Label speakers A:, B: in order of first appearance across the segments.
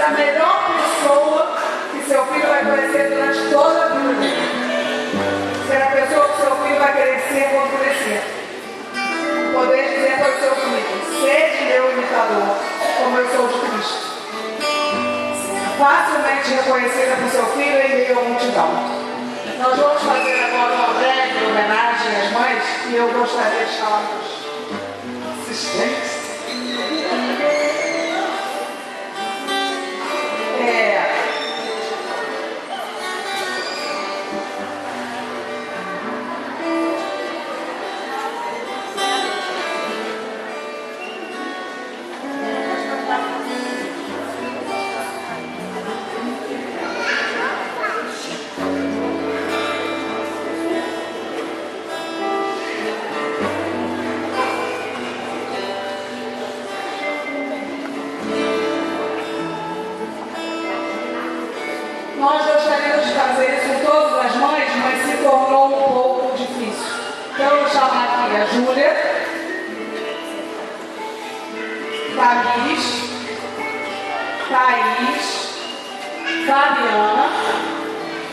A: a melhor pessoa que seu filho vai conhecer durante toda a vida dele. Ser a pessoa que seu filho vai crescer quando crescer. Poder dizer para o seu filho: sede meu imitador, como eu sou de Cristo. Facilmente reconhecida por seu filho em meio à multidão. Nós vamos fazer agora uma breve homenagem às mães e eu gostaria de chamar os assistentes. Nós gostaríamos de fazer isso com todas as mães, mas se tornou um pouco difícil. Então eu vou chamar aqui a Júlia, Thaís, Fabiana,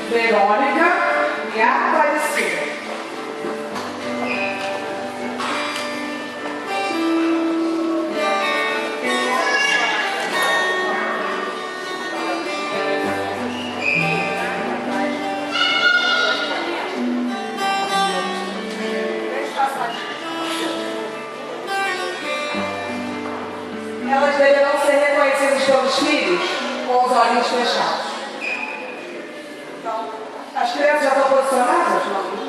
A: Verônica e Aparecida. Elas deverão ser reconhecidas pelos filhos com os olhinhos fechados. Então, as crianças já estão posicionadas? Não.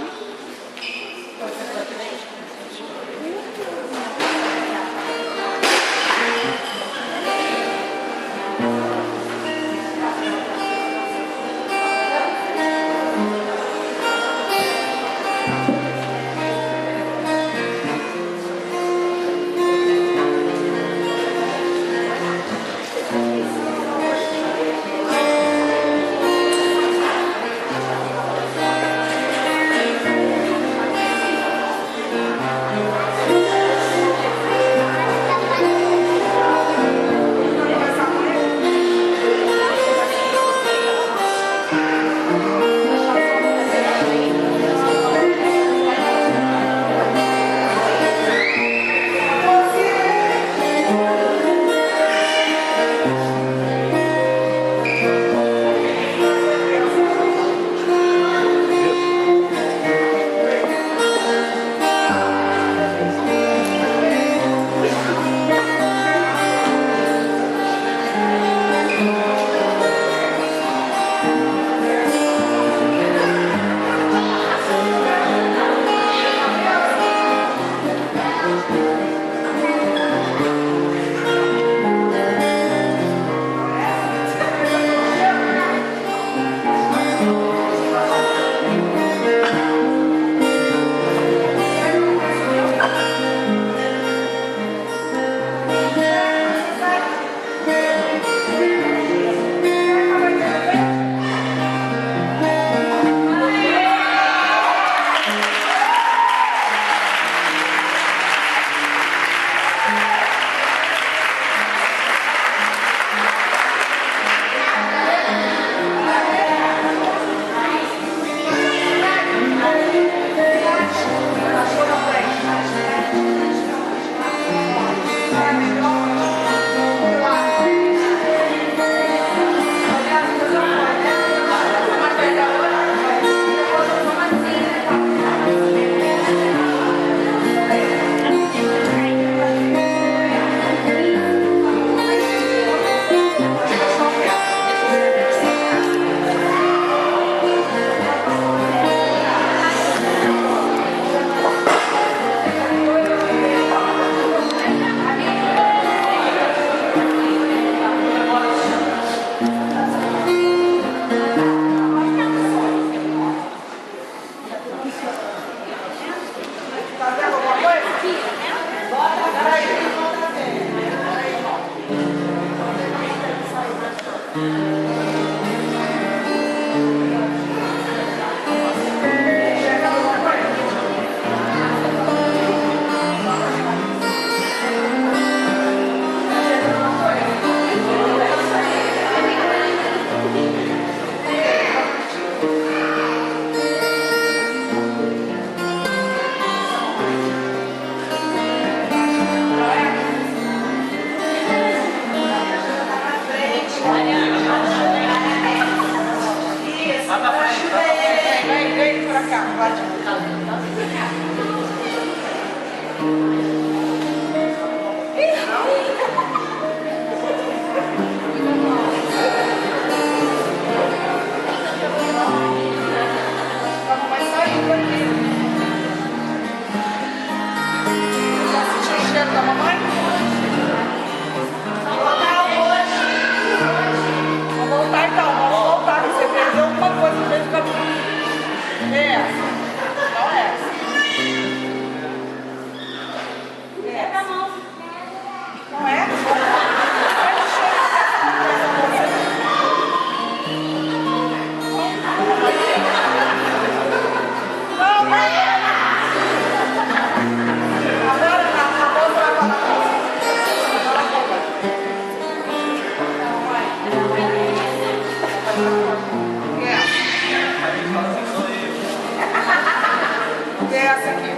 A: Essa aqui.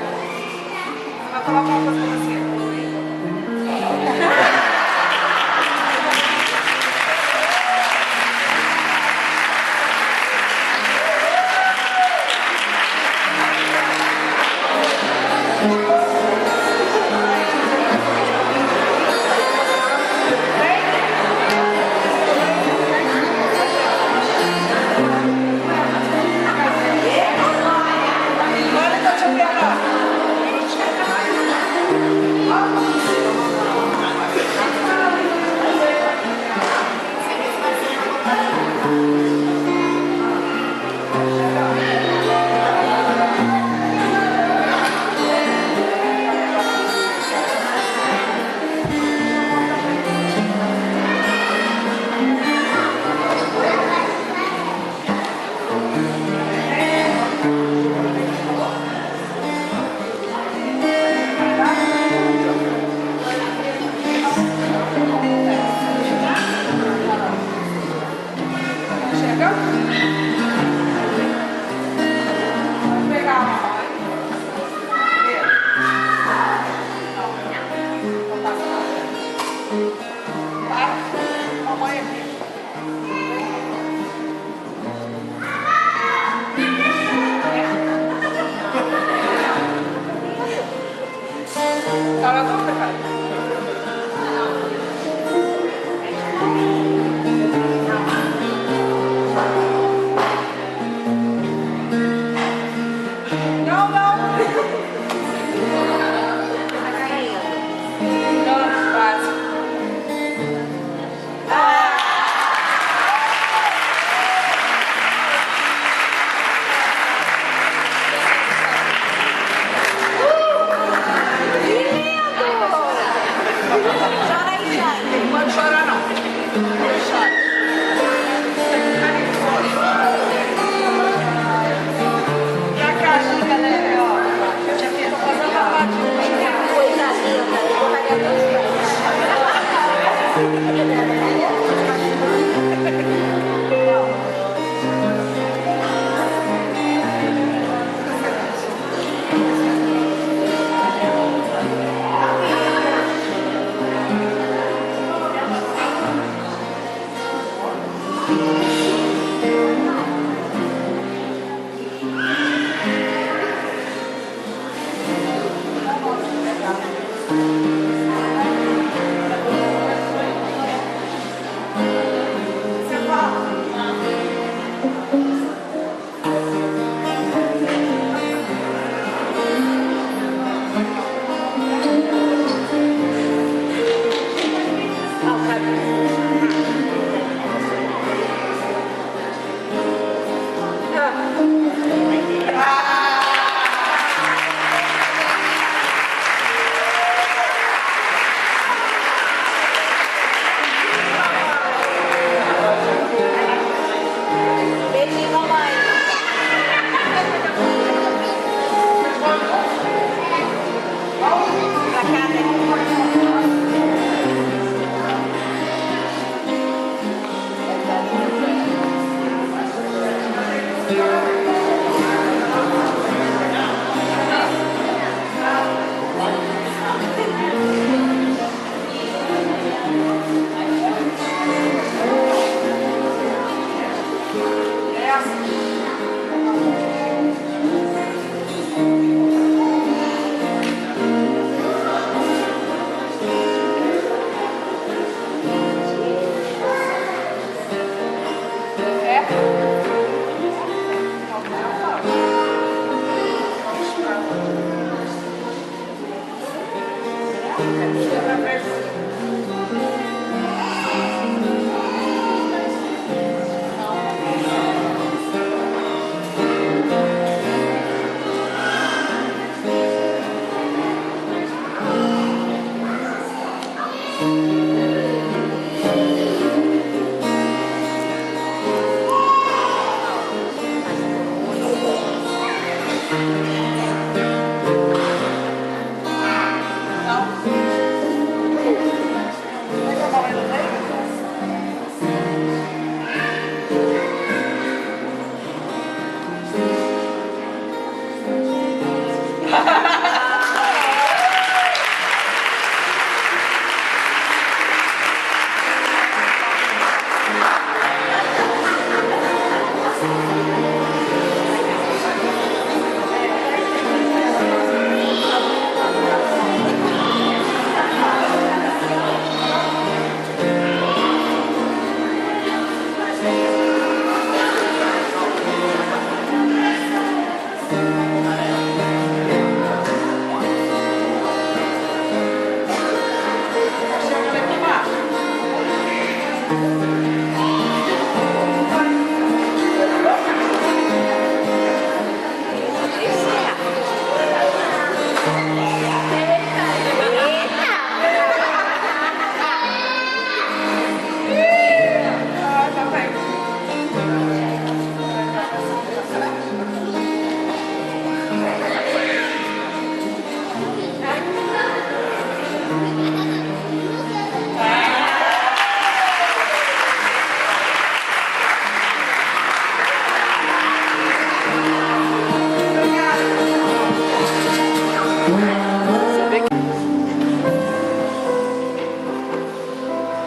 A: Vou falar uma coisa pra você.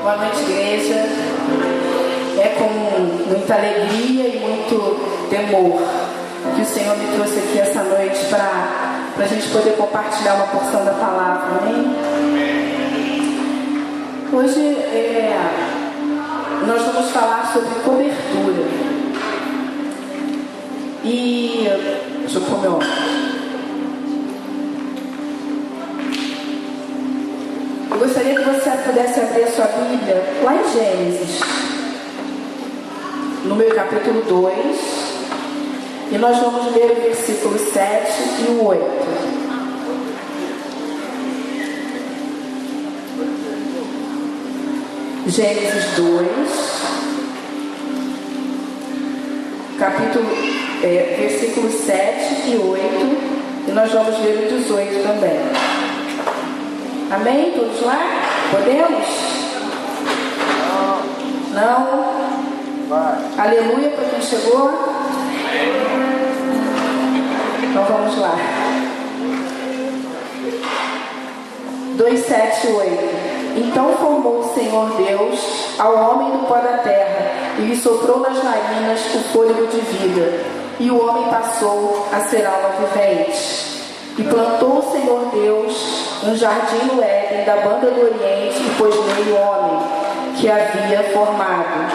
B: Boa noite, igreja. É com muita alegria e muito temor que o Senhor me trouxe aqui essa noite para a gente poder compartilhar uma porção da palavra, amém? Hoje nós vamos falar sobre cobertura. E deixa eu pôr meu óculos. Eu gostaria que você pudesse abrir a sua Bíblia lá em Gênesis, número capítulo 2, e nós vamos ler o versículo 7 e o 8. Gênesis 2, versículo 7 e 8, e nós vamos ler o 18 também. Amém? Todos lá? Podemos? Não? Vai. Aleluia para quem chegou? Então vamos lá. 2, 7 e 8. Então formou o Senhor Deus ao homem do pó da terra e lhe soprou nas narinas o fôlego de vida, e o homem passou a ser alma vivente. E plantou o Senhor Deus um jardim no Éden da banda do Oriente e pôs nele o homem que havia formado.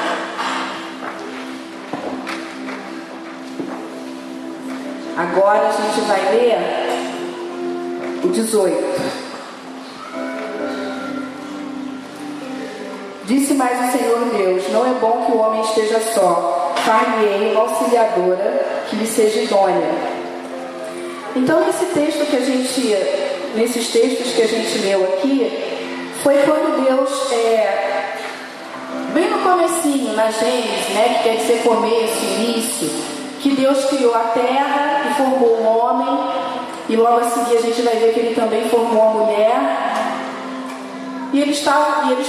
B: Agora a gente vai ler o 18. Disse mais o Senhor Deus: não é bom que o homem esteja só, far-lhe-ei uma auxiliadora que lhe seja idônea. Então nesses textos que a gente leu aqui, foi quando Deus, bem no comecinho, na Gênesis, né, que quer dizer começo, início, que Deus criou a terra e formou o homem, e logo a seguir a gente vai ver que Ele também formou a mulher, e eles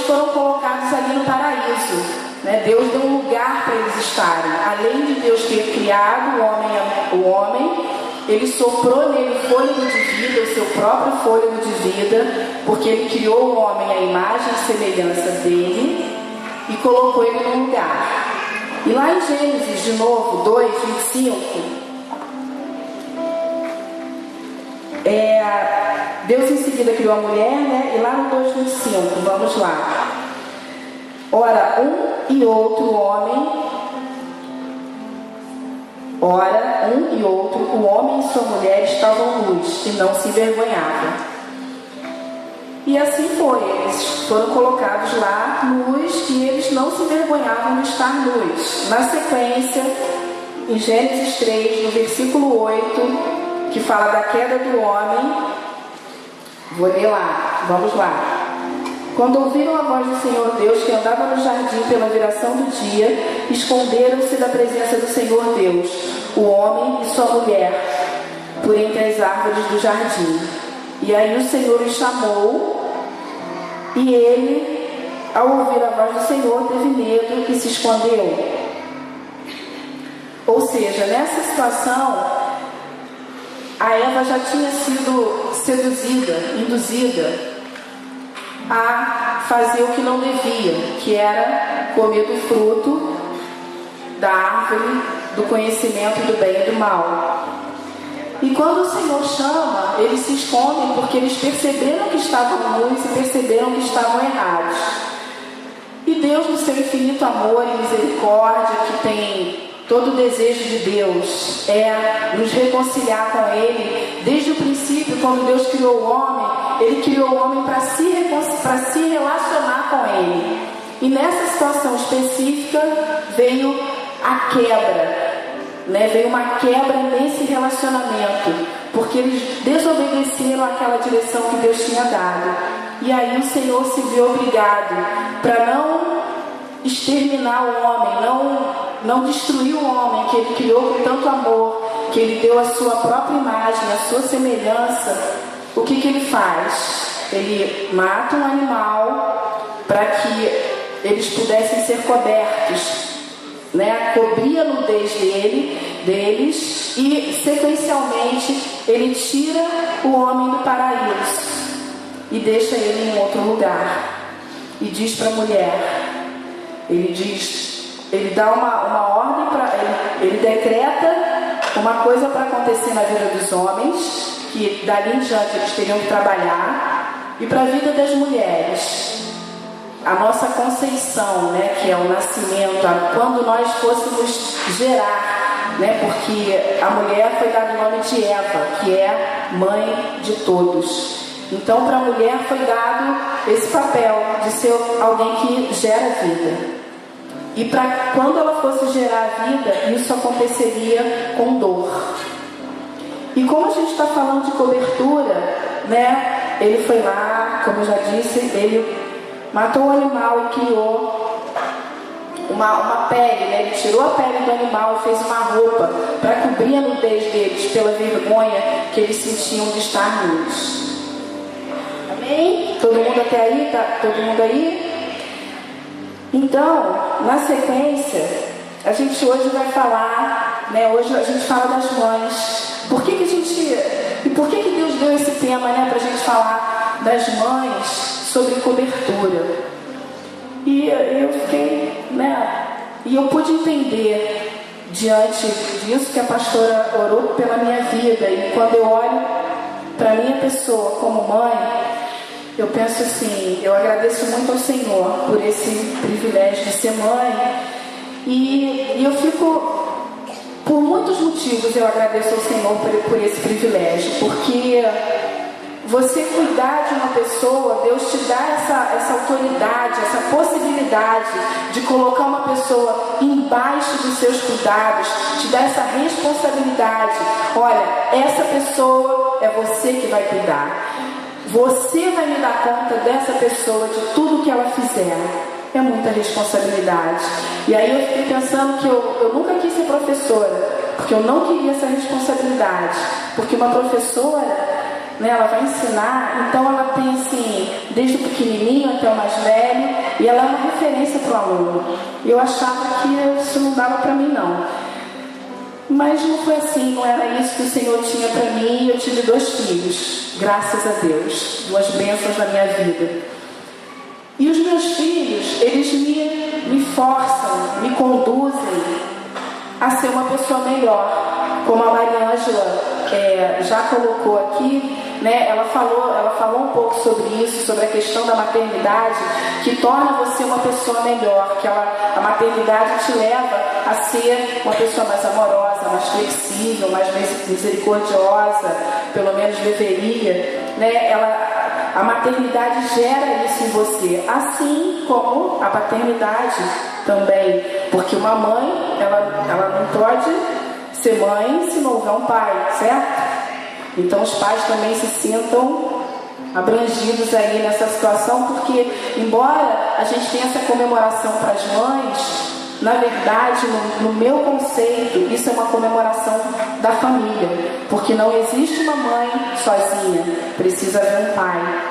B: foram colocados ali no paraíso, né? Deus deu um lugar para eles estarem. Além de Deus ter criado o homem, Ele soprou nele fôlego de vida, o seu próprio fôlego de vida, porque Ele criou o homem à imagem e semelhança dele e colocou ele num lugar. E lá em Gênesis, de novo, 2, 25, Deus em seguida criou a mulher, né? E lá no 2, 25, vamos lá. Ora, um e outro, o homem e sua mulher estavam nus e não se envergonhavam. E assim foi, eles foram colocados lá nus e eles não se envergonhavam de estar nus. Na sequência, em Gênesis 3, no versículo 8, que fala da queda do homem, vou ler lá, vamos lá. Quando ouviram a voz do Senhor Deus que andava no jardim pela viração do dia, esconderam-se da presença do Senhor Deus, o homem e sua mulher, por entre as árvores do jardim. E aí o Senhor o chamou, e ele, ao ouvir a voz do Senhor, teve medo e se escondeu. Ou seja, nessa situação, a Eva já tinha sido induzida a fazer o que não devia, que era comer do fruto da árvore do conhecimento do bem e do mal. E quando o Senhor chama, eles se escondem porque eles perceberam que estavam nus e perceberam que estavam errados. E Deus, no seu infinito amor e misericórdia, que tem todo o desejo de Deus, é nos reconciliar com Ele. Desde o princípio, quando Deus criou o homem, Ele criou o homem para se relacionar com Ele. E nessa situação específica veio a quebra, né? Veio uma quebra nesse relacionamento, porque eles desobedeceram àquela direção que Deus tinha dado. E aí o Senhor se viu obrigado para não exterminar o homem, não destruir o homem que Ele criou com tanto amor, que Ele deu a sua própria imagem, a sua semelhança. O que Ele faz? Ele mata um animal para que eles pudessem ser cobertos, né? Cobria a nudez deles, e sequencialmente Ele tira o homem do paraíso e deixa ele em outro lugar. E diz para a mulher, ele dá uma ordem para ele decreta uma coisa para acontecer na vida dos homens, que dali em diante eles teriam que trabalhar, e para a vida das mulheres, a nossa conceição, né, que é o nascimento, quando nós fôssemos gerar, né, porque a mulher foi dado o nome de Eva, que é mãe de todos. Então, para a mulher foi dado esse papel de ser alguém que gera vida. E para quando ela fosse gerar a vida, isso aconteceria com dor. E como a gente está falando de cobertura, né, ele foi lá, como eu já disse, ele matou o animal e criou uma pele, né? Ele tirou a pele do animal e fez uma roupa para cobrir a nudez deles pela vergonha que eles sentiam de estar nus. Amém? Todo mundo até aí? Tá? Todo mundo aí? Então, na sequência, a gente hoje vai falar, né? Hoje a gente fala das mães. Por que Deus deu esse tema, né, para a gente falar das mães sobre cobertura? E eu fiquei, né? E eu pude entender diante disso que a pastora orou pela minha vida. E quando eu olho para a minha pessoa como mãe, eu penso assim, eu agradeço muito ao Senhor por esse privilégio de ser mãe. E eu fico, por muitos motivos eu agradeço ao Senhor por esse privilégio, porque você cuidar de uma pessoa, Deus te dá essa autoridade, essa possibilidade de colocar uma pessoa embaixo dos seus cuidados, te dá essa responsabilidade. Olha, essa pessoa é você que vai cuidar. Você vai me dar conta dessa pessoa, de tudo que ela fizer. É muita responsabilidade. E aí eu fiquei pensando que eu nunca quis ser professora, porque eu não queria essa responsabilidade. Porque uma professora, né, ela vai ensinar, então ela tem assim, desde o pequenininho até o mais velho, e ela é uma referência para o aluno. E eu achava que isso não dava para mim, não. Mas não foi assim, não era isso que o Senhor tinha para mim. Eu tive 2 filhos, graças a Deus, 2 bênçãos na minha vida. E os meus filhos, eles me forçam, me conduzem a ser uma pessoa melhor. Como a Maria Ângela já colocou aqui, né? Ela falou um pouco sobre isso, sobre a questão da maternidade, que torna você uma pessoa melhor, que a maternidade te leva a ser uma pessoa mais amorosa, mais flexível, mais misericordiosa, pelo menos deveria, né? A maternidade gera isso em você, assim como a paternidade também, porque uma mãe, ela não pode ser mãe se não houver um pai, certo? Então os pais também se sintam abrangidos aí nessa situação, porque embora a gente tenha essa comemoração para as mães, na verdade, no meu conceito, isso é uma comemoração da família, porque não existe uma mãe sozinha, precisa haver um pai.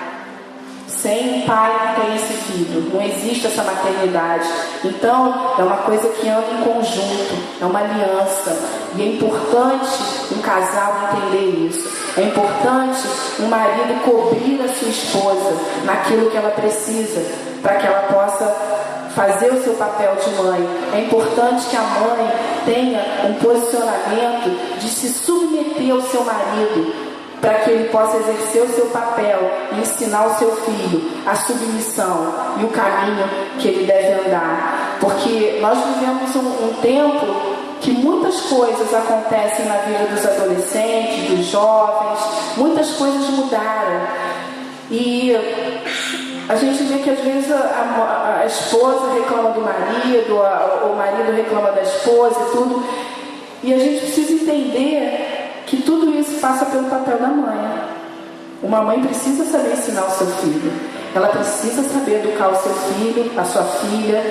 B: Sem um pai não tem esse filho, não existe essa maternidade. Então, é uma coisa que anda em conjunto, é uma aliança. E é importante um casal entender isso. É importante um marido cobrir a sua esposa naquilo que ela precisa, para que ela possa fazer o seu papel de mãe. É importante que a mãe tenha um posicionamento de se submeter ao seu marido, para que ele possa exercer o seu papel e ensinar o seu filho a submissão e o caminho que ele deve andar. Porque nós vivemos um tempo que muitas coisas acontecem na vida dos adolescentes, dos jovens, muitas coisas mudaram. E A gente vê que às vezes a esposa reclama do marido, o marido reclama da esposa e tudo. E a gente precisa entender que tudo isso passa pelo papel da mãe. Uma mãe precisa saber ensinar o seu filho. Ela precisa saber educar o seu filho, a sua filha.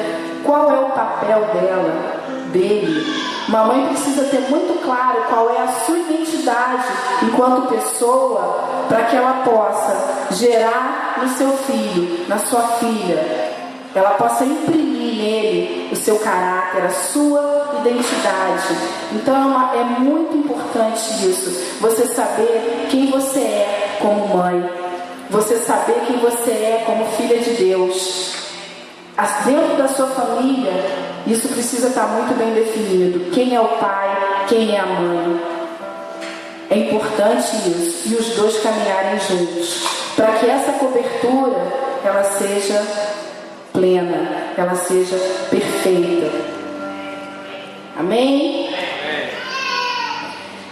B: Qual é o papel dela, dele? Uma mãe precisa ter muito claro qual é a sua identidade enquanto pessoa, para que ela possa gerar no seu filho, na sua filha, ela possa imprimir nele o seu caráter, a sua identidade. Então é muito importante isso, você saber quem você é como mãe, você saber quem você é como filha de Deus. Dentro da sua família, isso precisa estar muito bem definido. Quem é o pai, quem é a mãe. É importante isso, e os dois caminharem juntos, para que essa cobertura ela seja plena, ela seja perfeita. Amém?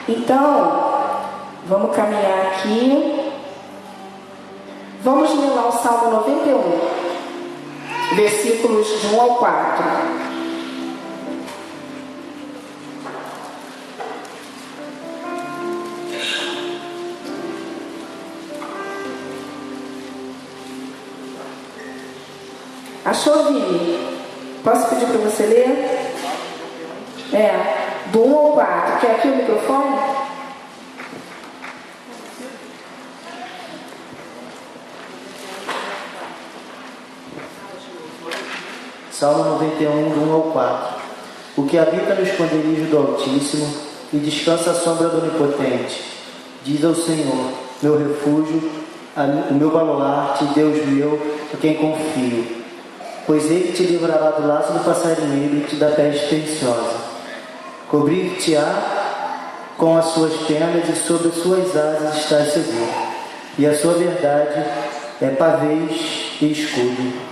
B: Então, vamos caminhar aqui. Vamos ler lá o Salmo 91, versículos de 1 ao 4. Achou, Vini? Posso pedir para você ler? Do 1 ao 4. Quer aqui o microfone?
C: Salmo 91, do 1 ao 4. O que habita no esconderijo do Altíssimo e descansa à sombra do Onipotente, diz ao Senhor, meu refúgio, o meu baluarte, Deus meu, a quem confio. Pois ele te livrará do laço do passarinheiro e te da peste perniciosa. Cobrir-te-á com as suas penas e sobre as suas asas estás seguro. E a sua verdade é pavês e escudo.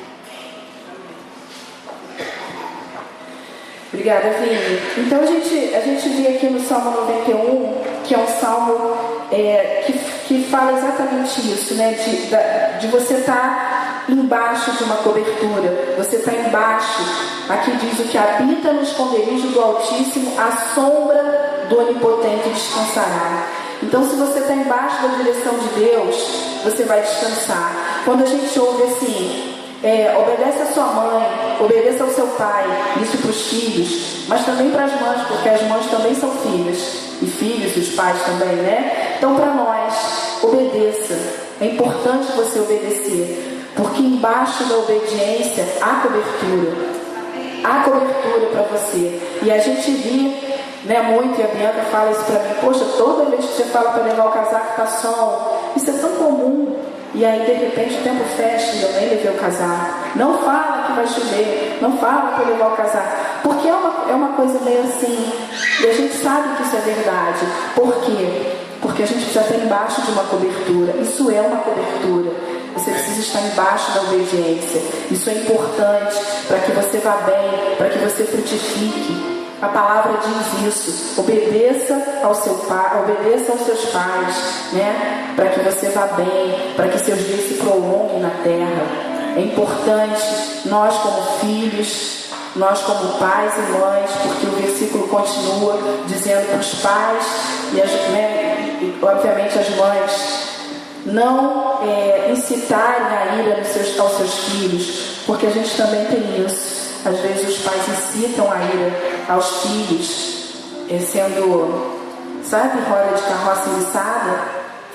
B: Obrigada, Vini. Então a gente vê aqui no Salmo 91, que é um salmo que fala exatamente isso, né? De você estar embaixo de uma cobertura, você está embaixo. Aqui diz: o que habita no esconderijo do Altíssimo, à sombra do Onipotente descansará. Então, se você está embaixo da direção de Deus, você vai descansar. Quando a gente ouve assim, obedece a sua mãe, obedeça ao seu pai, isso para os filhos, mas também para as mães, porque as mães também são filhas, e filhos, e os pais também, né? Então, para nós, obedeça. É importante você obedecer, porque embaixo da obediência há cobertura. Há cobertura para você. E a gente ri, né, muito, e a Bianca fala isso para mim: poxa, toda vez que você fala para levar o casaco tá sol, isso é tão comum. E aí de repente o tempo fecha e eu nem levei o casaco. Não fala que vai chover, não fala para levar o casaco, porque é uma coisa meio assim, e a gente sabe que isso é verdade. Por quê? Porque a gente precisa estar embaixo de uma cobertura. Isso é uma cobertura. Você precisa estar embaixo da obediência. Isso é importante para que você vá bem, para que você frutifique. A palavra diz isso: obedeça ao seu pai, obedeça aos seus pais, né? Para que você vá bem, para que seus dias se prolonguem na terra. É importante nós como filhos, nós como pais e mães, porque o versículo continua dizendo para os pais e obviamente as mães não incitarem a ira aos seus filhos, porque a gente também tem isso. Às vezes os pais incitam a ira aos filhos, sendo, sabe, roda de carroça enliçada,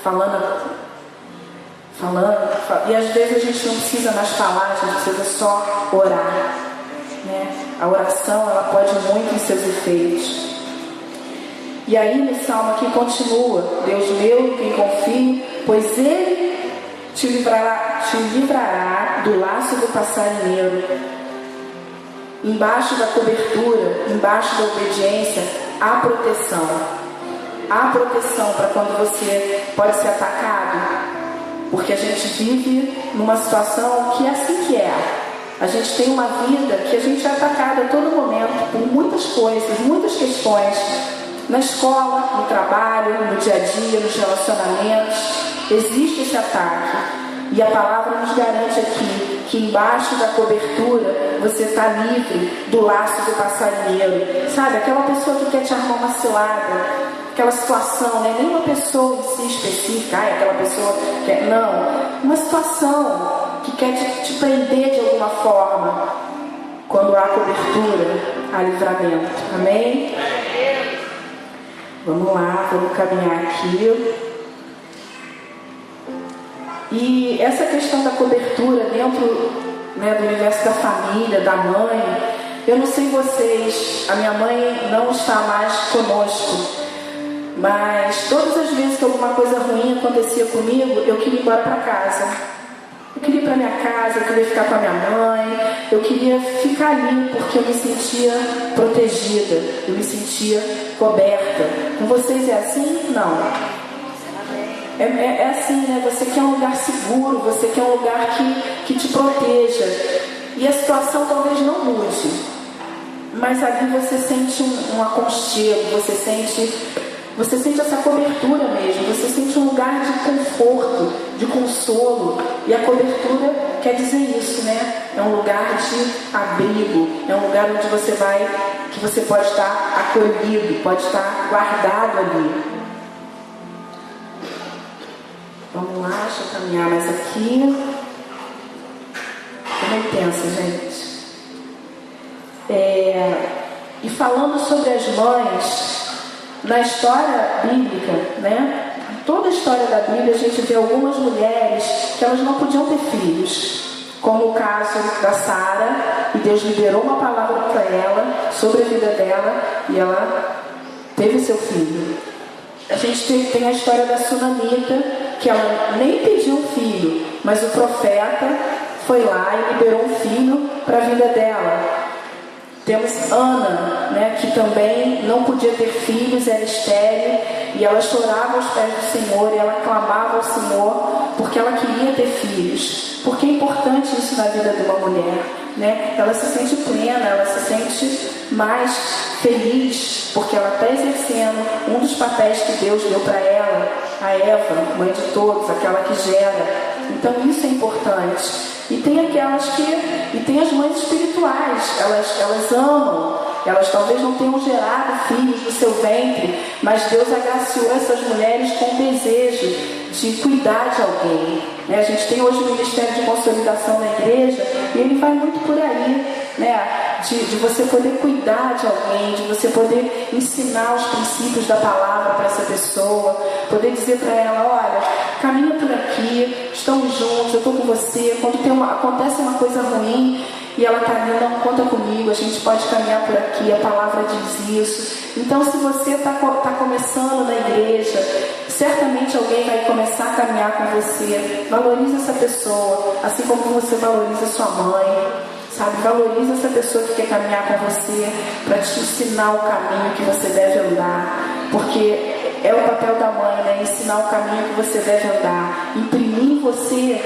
B: falando, e às vezes a gente não precisa mais falar, a gente precisa só orar, né? A oração, ela pode muito em seus efeitos. E aí no salmo aqui continua: Deus meu, quem confio, pois ele te livrará do laço do passarinheiro. Embaixo da cobertura, embaixo da obediência, há proteção. Há proteção para quando você pode ser atacado. Porque a gente vive numa situação que é assim que é. A gente tem uma vida que a gente é atacado a todo momento por muitas coisas, muitas questões. Na escola, no trabalho, no dia a dia, nos relacionamentos, existe esse ataque. E a palavra nos garante aqui que embaixo da cobertura você está livre do laço do passarinheiro. Sabe, aquela pessoa que quer te armar uma cilada, aquela situação, né? Nem uma pessoa em si específica, aquela pessoa que quer, não, uma situação que quer te prender de alguma forma. Quando há cobertura, há livramento. Amém? Vamos lá, vamos caminhar aqui. E essa questão da cobertura dentro, né, do universo da família, da mãe, eu não sei vocês, a minha mãe não está mais conosco, mas todas as vezes que alguma coisa ruim acontecia comigo, eu queria ir embora para casa. Eu queria ir para minha casa, eu queria ficar com a minha mãe, eu queria ficar ali porque eu me sentia protegida, eu me sentia coberta. Com vocês é assim? Não. É assim, né? Você quer um lugar seguro, você quer um lugar que te proteja. E a situação talvez não mude, mas ali você sente um aconchego, você sente essa cobertura mesmo, você sente um lugar de conforto, de consolo. E a cobertura quer dizer isso, né? É um lugar de abrigo, é um lugar onde você vai, que você pode estar acolhido, pode estar guardado ali. Vamos lá, deixa eu caminhar mais aqui. Tô muito tensa, gente. E falando sobre as mães, na história bíblica, né? Em toda a história da Bíblia, a gente vê algumas mulheres que elas não podiam ter filhos, como o caso da Sara, e Deus liberou uma palavra para ela sobre a vida dela, e ela teve seu filho. A gente tem a história da Sunamita, que ela nem pediu um filho, mas o profeta foi lá e liberou um filho para a vida dela. Temos Ana, né, que também não podia ter filhos, era estéril, e ela chorava aos pés do Senhor, e ela clamava ao Senhor, porque ela queria ter filhos. Porque é importante isso na vida de uma mulher, né? Ela se sente plena, ela se sente mais feliz, porque ela está exercendo um dos papéis que Deus deu para ela, a Eva, mãe de todos, aquela que gera. Então isso é importante. E tem aquelas e tem as mães espirituais, elas amam, elas talvez não tenham gerado filhos no seu ventre, mas Deus agraciou essas mulheres com o desejo de cuidar de alguém, né? A gente tem hoje o Ministério de Consolidação na igreja, e ele vai muito por aí, né? De você poder cuidar de alguém, de você poder ensinar os princípios da palavra para essa pessoa, poder dizer para ela, olha, caminha por aqui, estamos juntos, eu estou com você, quando acontece uma coisa ruim e ela está ali, não, conta comigo, a gente pode caminhar por aqui, a palavra diz isso. Então, se você está começando na igreja, certamente alguém vai começar a caminhar com você. Valorize essa pessoa, assim como você valoriza sua mãe, sabe? Valorize essa pessoa que quer caminhar com você, para te ensinar o caminho que você deve andar, porque é o papel da mãe, né? Ensinar o caminho que você deve andar, imprimir em você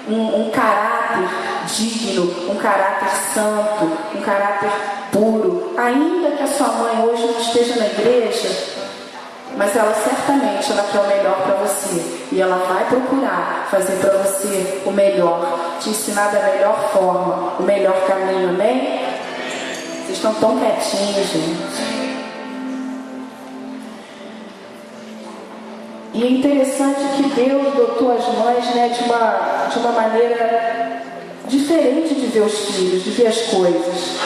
B: um caráter digno, um caráter santo, um caráter puro. Ainda que a sua mãe hoje não esteja na igreja, mas ela certamente quer o melhor para você, e ela vai procurar fazer para você o melhor, te ensinar da melhor forma, o melhor caminho, amém? Vocês estão tão quietinhos, gente. E é interessante que Deus dotou as mães, né, de uma maneira diferente de ver os filhos, de ver as coisas.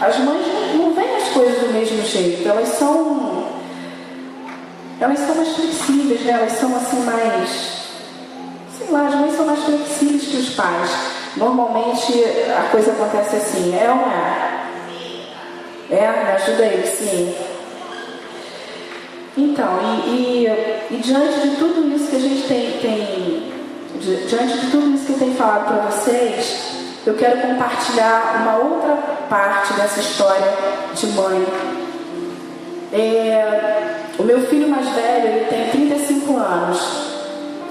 B: As mães não veem as coisas do mesmo jeito, elas são mais flexíveis, né? Elas são assim mais, sei lá, as mães são mais flexíveis que os pais. Normalmente a coisa acontece assim, me ajuda aí, sim. Então, e diante de tudo isso que a gente diante de tudo isso que eu tenho falado para vocês, eu quero compartilhar uma outra parte dessa história de mãe. O meu filho mais velho, ele tem 35 anos,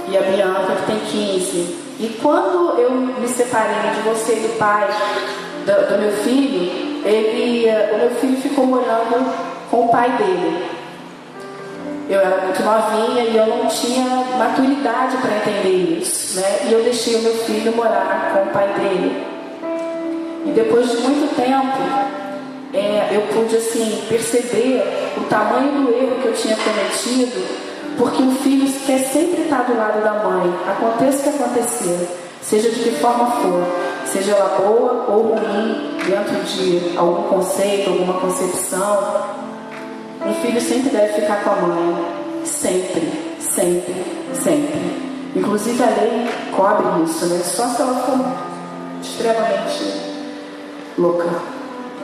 B: e a Bianca, que tem 15. E quando eu me separei de você e do pai do meu filho, o meu filho ficou morando com o pai dele. Eu era muito novinha e eu não tinha maturidade para entender isso, né? E eu deixei o meu filho morar com o pai dele. E depois de muito tempo, eu pude assim perceber o tamanho do erro que eu tinha cometido, porque o filho quer sempre estar do lado da mãe, aconteça o que acontecer, seja de que forma for, seja ela boa ou ruim, dentro de algum conceito, alguma concepção. Um filho sempre deve ficar com a mãe, sempre, sempre, sempre. Inclusive a lei cobre isso, né? Só se ela for extremamente louca.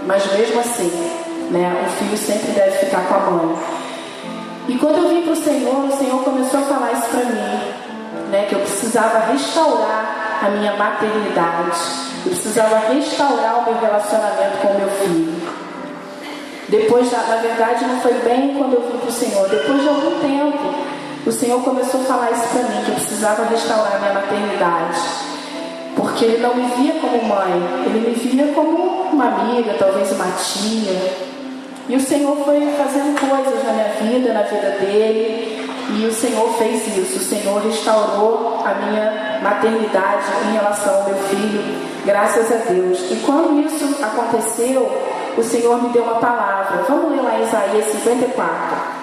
B: Mas mesmo assim, né? O filho sempre deve ficar com a mãe. E quando eu vim para o Senhor começou a falar isso para mim, né? Que eu precisava restaurar a minha maternidade. Eu precisava restaurar o meu relacionamento com o meu filho. Depois, na verdade, não foi bem quando eu vim para o Senhor. Depois de algum tempo, o Senhor começou a falar isso para mim, que eu precisava restaurar a minha maternidade. Porque Ele não me via como mãe, Ele me via como uma amiga, talvez uma tia. E o Senhor foi fazendo coisas na minha vida, na vida dele. E o Senhor fez isso. O Senhor restaurou a minha maternidade em relação ao meu filho, graças a Deus. E quando isso aconteceu, o Senhor me deu uma palavra. Vamos ler lá em Isaías 54.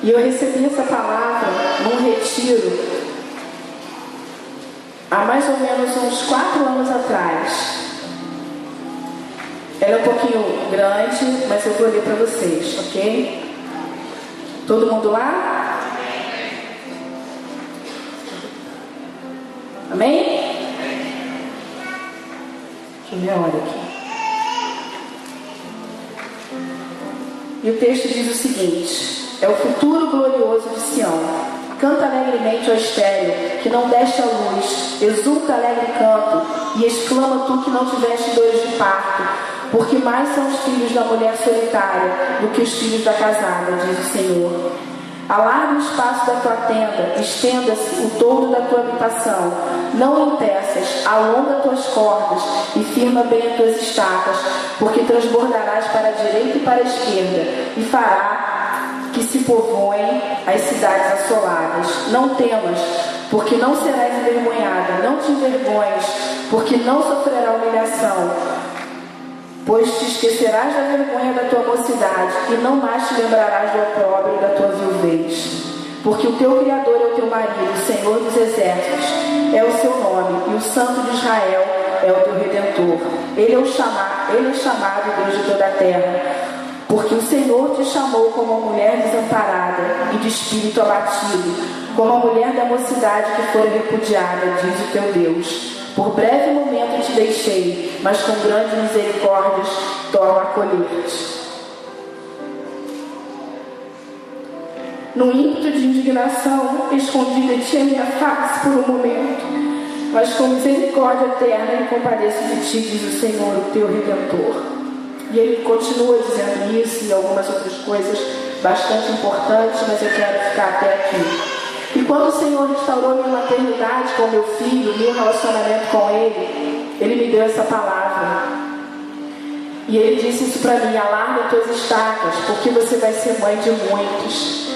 B: E eu recebi essa palavra num retiro há mais ou menos uns 4 anos atrás. Ela é um pouquinho grande, mas eu vou ler para vocês, ok? Todo mundo lá? Amém? Deixa eu ver a hora aqui. E o texto diz o seguinte: é o futuro glorioso de Sião. Canta alegremente, ó estéril, que não deste a luz. Exulta alegre canto, e exclama tu que não tiveste dores de parto. Porque mais são os filhos da mulher solitária do que os filhos da casada, diz o Senhor. Alarga o espaço da tua tenda, estenda-se o toldo da tua habitação. Não empeças, alonga tuas cordas e firma bem as tuas estacas, porque transbordarás para a direita e para a esquerda, e fará que se povoem as cidades assoladas. Não temas, porque não serás envergonhada. Não te envergonhes, porque não sofrerá humilhação. Pois te esquecerás da vergonha da tua mocidade, e não mais te lembrarás do opróbrio da tua viuvez. Porque o teu Criador é o teu marido, o Senhor dos exércitos é o seu nome, e o Santo de Israel é o teu Redentor. Ele é chamado Deus de toda a terra. Porque o Senhor te chamou como uma mulher desamparada e de espírito abatido, como a mulher da mocidade que fora repudiada, diz o teu Deus. Por breve momento te deixei, mas com grandes misericórdias torno a acolher-te. No ímpeto de indignação, escondi de ti a minha face por um momento, mas com misericórdia eterna me compadeço de ti, diz o Senhor, o teu Redentor. E ele continua dizendo isso e algumas outras coisas bastante importantes, mas eu quero ficar até aqui. E quando o Senhor restaurou minha maternidade com meu filho, meu relacionamento com ele me deu essa palavra. E ele disse isso para mim: alarga tuas estacas, porque você vai ser mãe de muitos.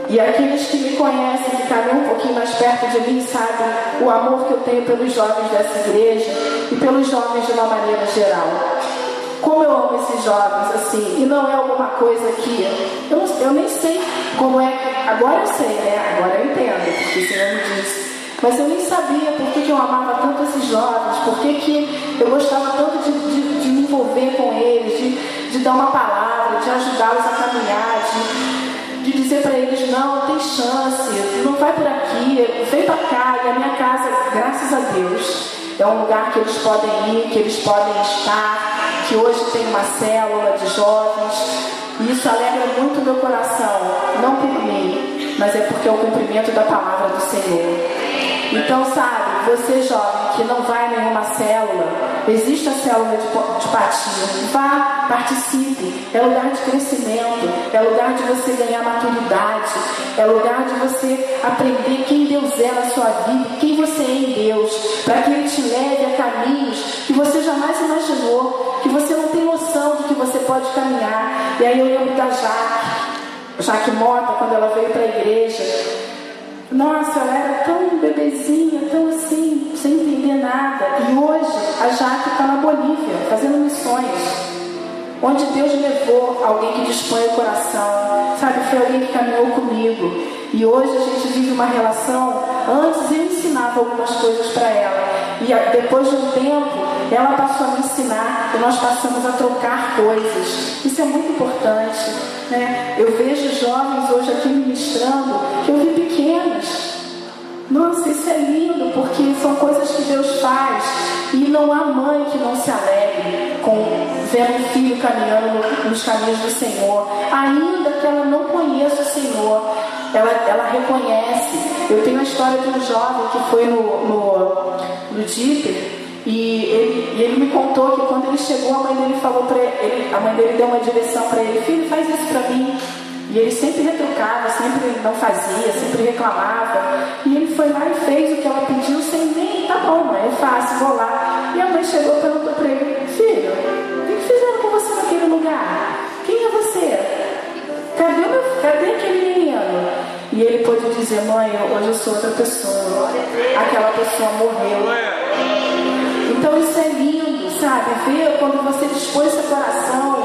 B: E aqueles que me conhecem, que caminham um pouquinho mais perto de mim, sabem o amor que eu tenho pelos jovens dessa igreja e pelos jovens de uma maneira geral. Como eu amo esses jovens, assim, e não é alguma coisa que eu nem sei como é. Agora eu sei, né? Agora eu entendo, porque o Senhor me disse. Mas eu nem sabia por que eu amava tanto esses jovens, por que eu gostava tanto de me envolver com eles, de dar uma palavra, de ajudá-los a caminhar, de dizer para eles: não, tem chance, não vai por aqui, vem para cá. E a minha casa, graças a Deus, é um lugar que eles podem ir, que eles podem estar, que hoje tem uma célula de jovens, e isso alegra muito o meu coração, não por mim, mas é porque é o cumprimento da palavra do Senhor. Então, sabe, você jovem que não vai em nenhuma célula, existe a célula de patinho, vá, participe. É lugar de crescimento, é lugar de você ganhar maturidade, é lugar de você aprender quem Deus é na sua vida, quem você é em Deus, para que Ele te leve a caminhos que você jamais imaginou, que você não tem noção de que você pode caminhar. E aí eu lembro da Jaque Mota, quando ela veio para a igreja. Nossa, ela era tão bebezinha, tão assim, sem entender nada. E hoje a Jaque está na Bolívia, fazendo missões, onde Deus levou alguém que dispõe o coração, sabe? Foi alguém que caminhou comigo. E hoje a gente vive uma relação. Antes eu ensinava algumas coisas para ela, e depois de um tempo ela passou a me ensinar, e nós passamos a trocar coisas. Isso é muito importante, né? Eu vejo jovens hoje aqui ministrando que eu vi pequenas. Nossa, isso é lindo, porque são coisas que Deus faz, e não há mãe que não se alegre com vendo um filho caminhando nos caminhos do Senhor, ainda que ela não conheça o Senhor. Ela reconhece. Eu tenho a história de um jovem que foi no DIP, e ele me contou que quando ele chegou, a mãe dele falou para ele, a mãe dele deu uma direção para ele: filho, faz isso para mim. E ele sempre retrucava, sempre não fazia, sempre reclamava. E ele foi lá e fez o que ela pediu sem nem, tá bom, mãe, é fácil, vou lá. E a mãe chegou e perguntou para ele: filho, o que fizeram com você naquele lugar? Quem é você? Cadê aquele menino? E ele pôde dizer: mãe, hoje eu sou outra pessoa. Aquela pessoa morreu. Então isso é lindo, sabe? Ver quando você dispõe seu coração.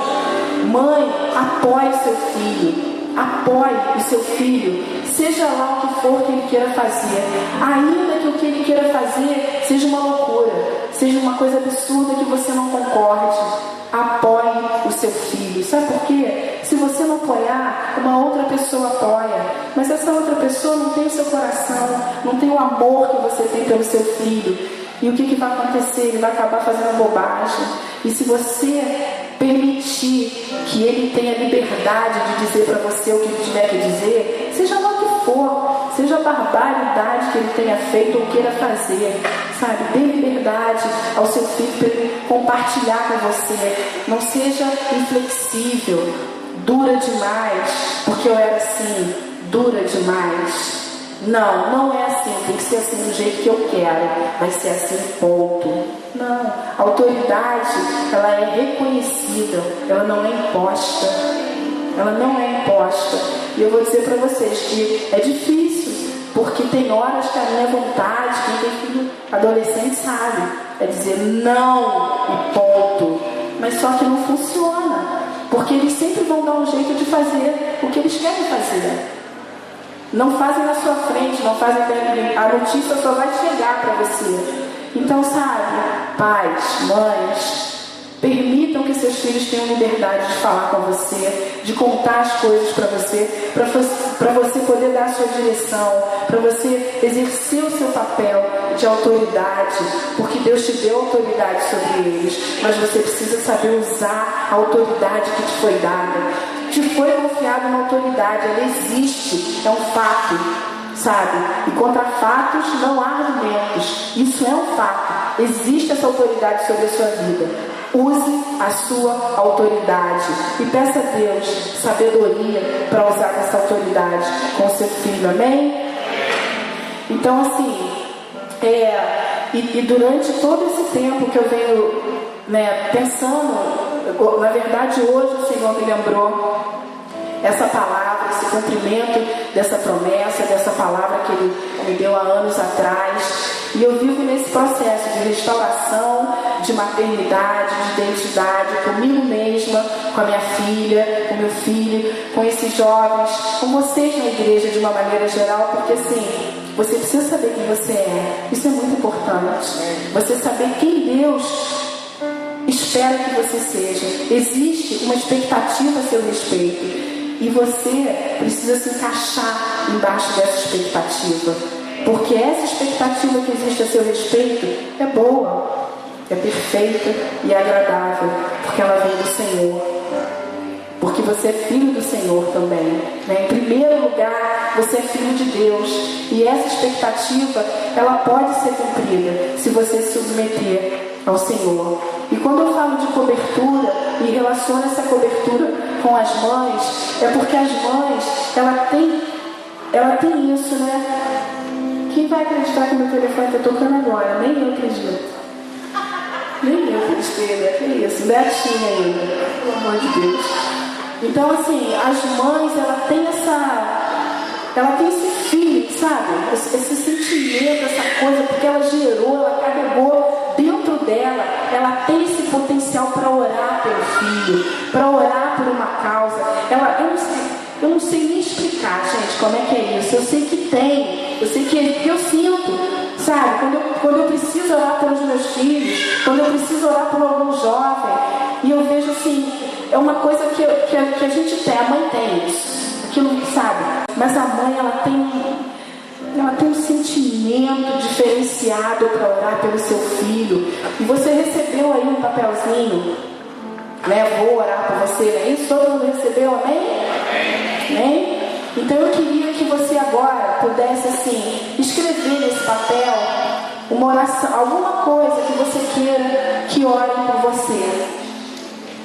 B: Mãe, apoie seu filho. Apoie o seu filho, seja lá o que for que ele queira fazer, ainda que o que ele queira fazer seja uma loucura, seja uma coisa absurda que você não concorde. Apoie o seu filho. Sabe por quê? Se você não apoiar, uma outra pessoa apoia, mas essa outra pessoa não tem o seu coração, não tem o amor que você tem pelo seu filho. E o que vai acontecer? Ele vai acabar fazendo bobagem. E se você permitir que ele tenha liberdade de dizer para você o que ele tiver que dizer, seja lá o que for, seja a barbaridade que ele tenha feito ou queira fazer, sabe? Dê liberdade ao seu filho para ele compartilhar com você. Não seja inflexível, dura demais, porque eu era assim, dura demais. Não é assim, tem que ser assim do jeito que eu quero, vai ser assim, ponto. Não, a autoridade, ela é reconhecida, ela não é imposta. Ela não é imposta. E eu vou dizer para vocês que é difícil, porque tem horas que a minha vontade, quem tem filho adolescente sabe, é dizer não e ponto. Mas só que não funciona, porque eles sempre vão dar um jeito de fazer o que eles querem fazer. Não fazem na sua frente, não fazem perto. A notícia só vai chegar para você. Então, sabe, pais, mães, permitam que seus filhos tenham liberdade de falar com você, de contar as coisas para você poder dar a sua direção, para você exercer o seu papel de autoridade, porque Deus te deu autoridade sobre eles, mas você precisa saber usar a autoridade que te foi dada. Te foi confiado uma autoridade, ela existe, é um fato, sabe? E contra fatos não há argumentos. Isso é um fato. Existe essa autoridade sobre a sua vida. Use a sua autoridade e peça a Deus sabedoria para usar essa autoridade com o seu filho, amém? Então, assim, e durante todo esse tempo que eu venho pensando, na verdade hoje o Senhor me lembrou essa palavra, esse cumprimento dessa promessa, dessa palavra que Ele me deu há anos atrás. E eu vivo nesse processo de restauração, de maternidade, de identidade, comigo mesma, com a minha filha, com meu filho, com esses jovens, com vocês na igreja de uma maneira geral, porque assim, você precisa saber quem você é. Isso é muito importante. Você saber quem Deus espera que você seja. Existe uma expectativa a seu respeito. E você precisa se encaixar embaixo dessa expectativa. Porque essa expectativa que existe a seu respeito é boa, é perfeita e é agradável. Porque ela vem do Senhor. porque você é filho do Senhor também, né? Em primeiro lugar, você é filho de Deus, e essa expectativa, ela pode ser cumprida se você se submeter ao Senhor. E quando eu falo de cobertura e relaciono essa cobertura com as mães, é porque as mães, ela tem isso, né? Quem vai acreditar que meu telefone está tocando agora? Nem eu acredito. Nem eu acreditei, né? Que isso? Betinha ainda, pelo amor de Deus. Então, assim, as mães, ela tem esse feeling, sabe? Esse sentimento, essa coisa, porque ela gerou, ela carregou dentro dela, ela tem esse potencial para orar pelo filho, para orar por uma causa. Eu não sei nem explicar, gente, como é que é isso. Eu sei que tem, eu sei que eu sinto, sabe? Quando eu preciso orar pelos meus filhos, quando eu preciso orar por algum jovem, e eu vejo assim, é uma coisa que a gente tem, a mãe tem isso, aquilo, sabe? Mas a mãe, ela tem um sentimento diferenciado para orar pelo seu filho. E você recebeu aí um papelzinho, né? Vou orar por você, é isso? Todo mundo recebeu, amém? Amém? Então eu queria que você agora pudesse assim, escrever nesse papel uma oração, alguma coisa que você queira que orem por você.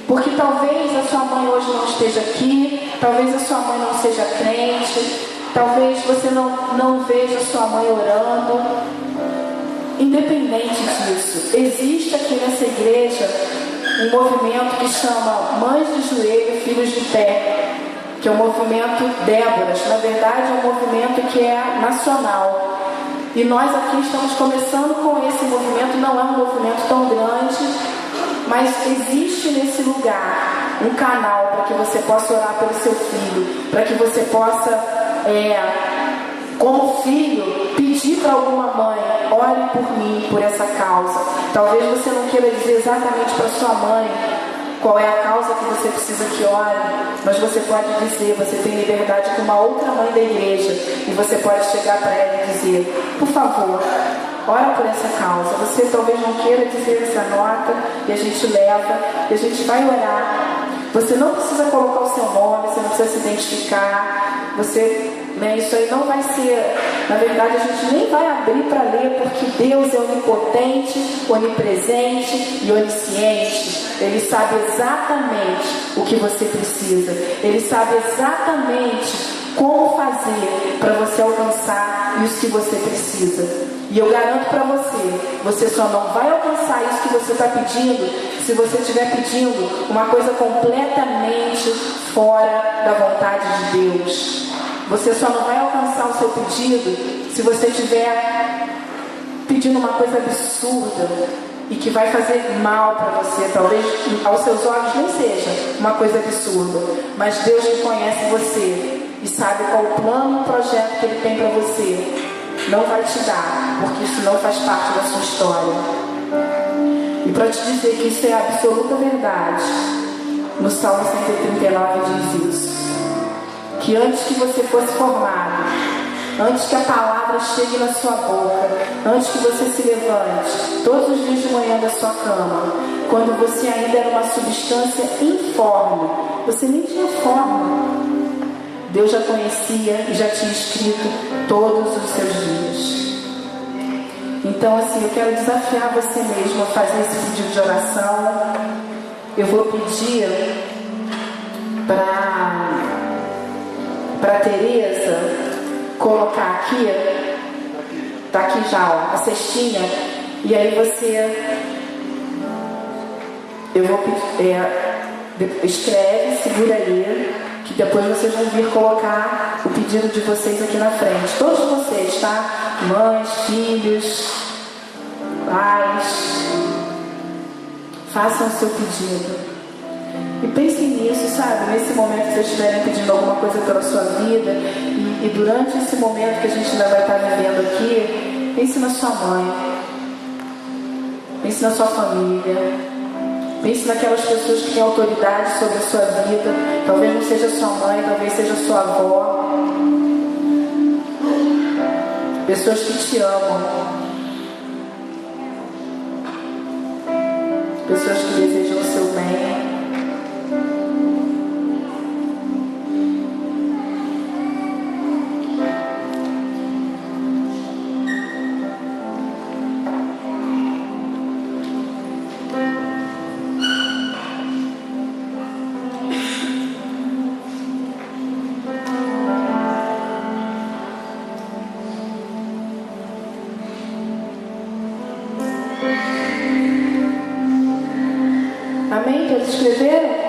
B: Porque talvez a sua mãe hoje não esteja aqui, talvez a sua mãe não seja crente, talvez você não veja a sua mãe orando. Independente disso, existe aqui nessa igreja um movimento que chama Mães de Joelho, Filhos de Pé, que é um movimento Déboras. Na verdade é um movimento que é nacional. E nós aqui estamos começando com esse movimento, não é um movimento tão grande, mas existe nesse lugar um canal para que você possa orar pelo seu filho, para que você possa, como filho, pedir para alguma mãe, ore por mim, por essa causa. Talvez você não queira dizer exatamente para sua mãe qual é a causa que você precisa que ore, mas você pode dizer, você tem liberdade com uma outra mãe da igreja, e você pode chegar para ela e dizer, por favor, ora por essa causa. Você talvez não queira dizer essa nota, e a gente leva, e a gente vai orar. Você não precisa colocar o seu nome, você não precisa se identificar, isso aí não vai ser, na verdade a gente nem vai abrir para ler, porque Deus é onipotente, onipresente e onisciente. Ele sabe exatamente o que você precisa, Ele sabe exatamente como fazer para você alcançar isso que você precisa. E eu garanto para você só não vai alcançar isso que você está pedindo se você estiver pedindo uma coisa completamente fora da vontade de Deus. Você só não vai alcançar o seu pedido se você estiver pedindo uma coisa absurda e que vai fazer mal para você. Talvez aos seus olhos nem seja uma coisa absurda, mas Deus que conhece você e sabe qual o plano e o projeto que Ele tem para você, não vai te dar, porque isso não faz parte da sua história. E para te dizer que isso é absoluta verdade, no Salmo 139 diz isso, que antes que você fosse formado, antes que a palavra chegue na sua boca, antes que você se levante todos os dias de manhã da sua cama, quando você ainda era uma substância informe, você nem tinha forma, Deus já conhecia e já tinha escrito todos os seus dias. Então assim, eu quero desafiar você mesmo a fazer esse pedido de oração. Eu vou pedir para Tereza colocar aqui, tá aqui já, ó, a cestinha, e aí eu vou pedir, escreve, segura aí, que depois vocês vão vir colocar o pedido de vocês aqui na frente, todos vocês, tá? Mães, filhos, pais, façam o seu pedido. E pense nisso, sabe? Nesse momento que vocês estiverem pedindo alguma coisa pela sua vida, e durante esse momento que a gente ainda vai estar vivendo aqui, pense na sua mãe, pense na sua família, pense naquelas pessoas que têm autoridade sobre a sua vida. Talvez não seja sua mãe, talvez seja sua avó, pessoas que te amam, pessoas que desejam o seu bem. escreveram?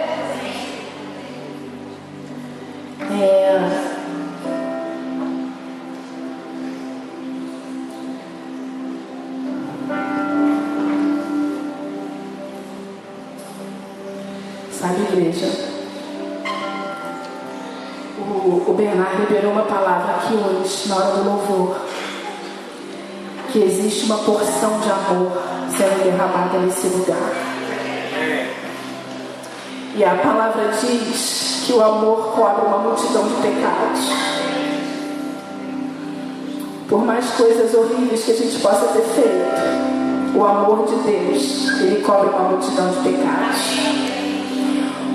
B: Sabe, igreja, o Bernardo liberou uma palavra aqui hoje, na hora do louvor, que existe uma porção de amor sendo derramada nesse lugar. E a palavra diz que o amor cobre uma multidão de pecados. Por mais coisas horríveis que a gente possa ter feito, o amor de Deus, ele cobre uma multidão de pecados.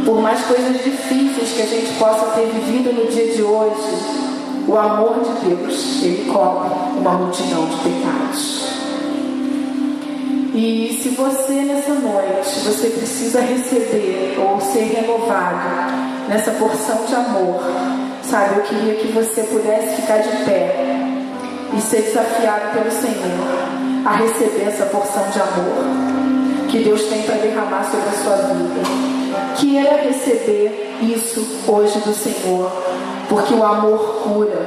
B: Por mais coisas difíceis que a gente possa ter vivido no dia de hoje, o amor de Deus, ele cobre uma multidão de pecados. E se você nessa noite, você precisa receber ou ser renovado nessa porção de amor, sabe, eu queria que você pudesse ficar de pé e ser desafiado pelo Senhor a receber essa porção de amor que Deus tem para derramar sobre a sua vida. Queira receber isso hoje do Senhor, porque o amor cura,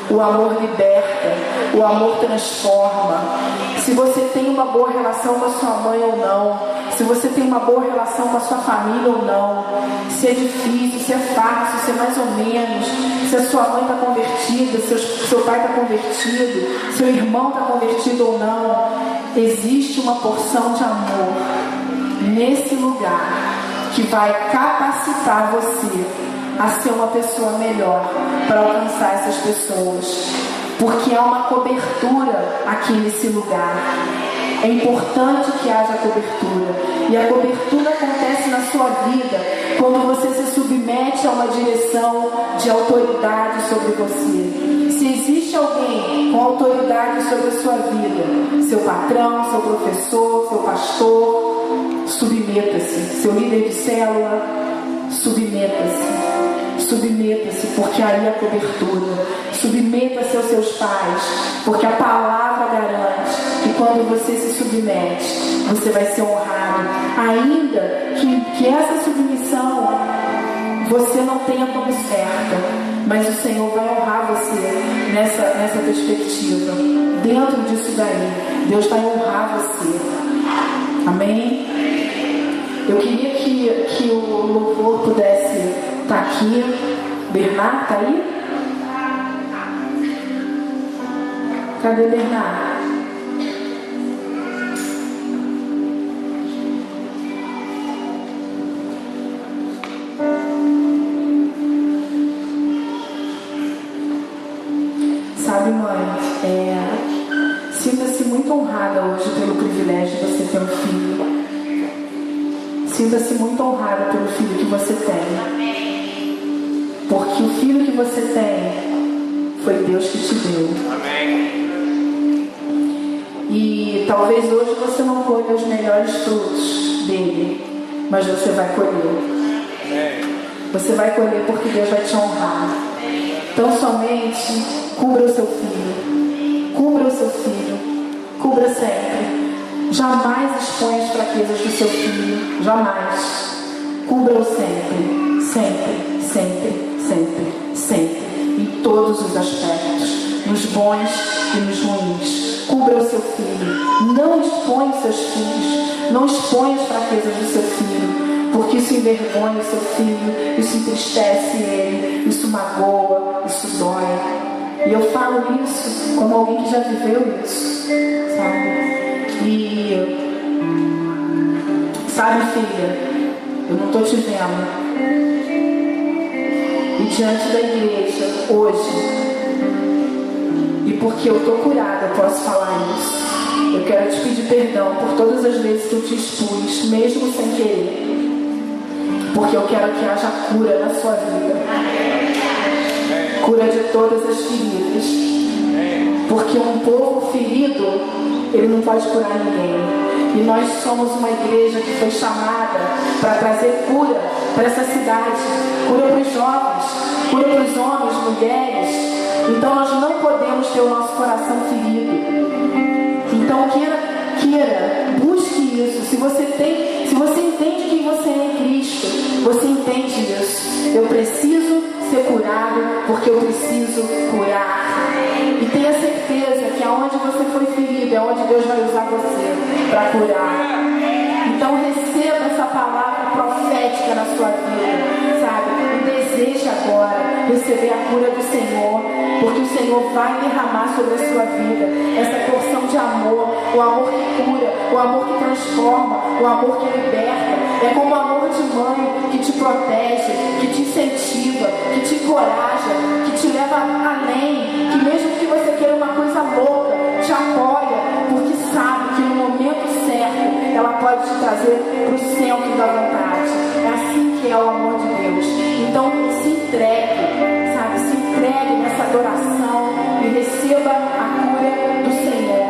B: o amor liberta, o amor transforma. Se você tem uma boa relação com a sua mãe ou não, se você tem uma boa relação com a sua família ou não, se é difícil, se é fácil, se é mais ou menos, se a sua mãe está convertida, seu pai está convertido, seu irmão está convertido ou não, existe uma porção de amor nesse lugar que vai capacitar você a ser uma pessoa melhor para alcançar essas pessoas, porque há uma cobertura aqui nesse lugar. É importante que haja cobertura, e a cobertura acontece na sua vida quando você se submete a uma direção de autoridade sobre você. Se existe alguém com autoridade sobre a sua vida, seu patrão, seu professor, seu pastor, submeta-se. Seu líder de célula, submeta-se. Submeta-se, porque aí há cobertura. Submeta-se aos seus pais, porque a palavra garante que quando você se submete, você vai ser honrado. Ainda que essa submissão você não tenha como certa, mas o Senhor vai honrar você nessa perspectiva. Dentro disso daí, Deus vai honrar você. Amém? Eu queria que o louvor pudesse estar aqui. Bernardo, está aí? Cadê Bernardo? Sabe, mãe, sinta-se muito honrada hoje pelo privilégio de você ter um filho. Sinta-se muito honrada pelo filho que você tem. Porque o filho que você tem foi Deus que te deu.
D: Amém.
B: E talvez hoje você não colha os melhores frutos dele, mas você vai colher.
D: Amém.
B: Você vai colher porque Deus vai te honrar. Então somente cubra o seu filho. Cubra o seu filho. Cubra sempre. Jamais exponha as fraquezas do seu filho. Jamais. Cubra-o sempre. Sempre, sempre, sempre, sempre. Em todos os aspectos. Nos bons e nos ruins. Cubra o seu filho. Não exponha os seus filhos. Não exponha as fraquezas do seu filho. Porque isso envergonha o seu filho. Isso entristece ele. Isso magoa. Isso dói. E eu falo isso como alguém que já viveu isso. Sabe? Sabe, filha, eu não estou te vendo. E diante da igreja, hoje, e porque eu estou curada, eu posso falar isso. Eu quero te pedir perdão por todas as vezes que eu te expus, mesmo sem querer. Porque eu quero que haja cura na sua vida. Cura de todas as feridas. Porque um povo ferido, ele não pode curar ninguém. E nós somos uma igreja que foi chamada para trazer cura para essa cidade. Cura para os jovens, cura para os homens, mulheres. Então nós não podemos ter o nosso coração ferido. Então queira queira, busque isso. Se você entende quem você é em Cristo, você entende isso. Eu preciso ser curado porque eu preciso curar. E tenha certeza que aonde você foi ferido é onde Deus vai usar você para curar. Então receba essa palavra profética na sua vida, sabe? E deseje agora receber a cura do Senhor, porque o Senhor vai derramar sobre a sua vida essa porção de amor, o amor que cura, o amor que transforma, o amor que liberta. É como o amor de mãe que te protege, que te incentiva, que te encoraja, que te leva além, que mesmo que você queira uma coisa louca, te apoia, porque sabe que no momento certo ela pode te trazer para o centro da vontade. É assim que é o amor de Deus. Então se entregue, sabe? Se entregue nessa adoração e receba a cura do Senhor.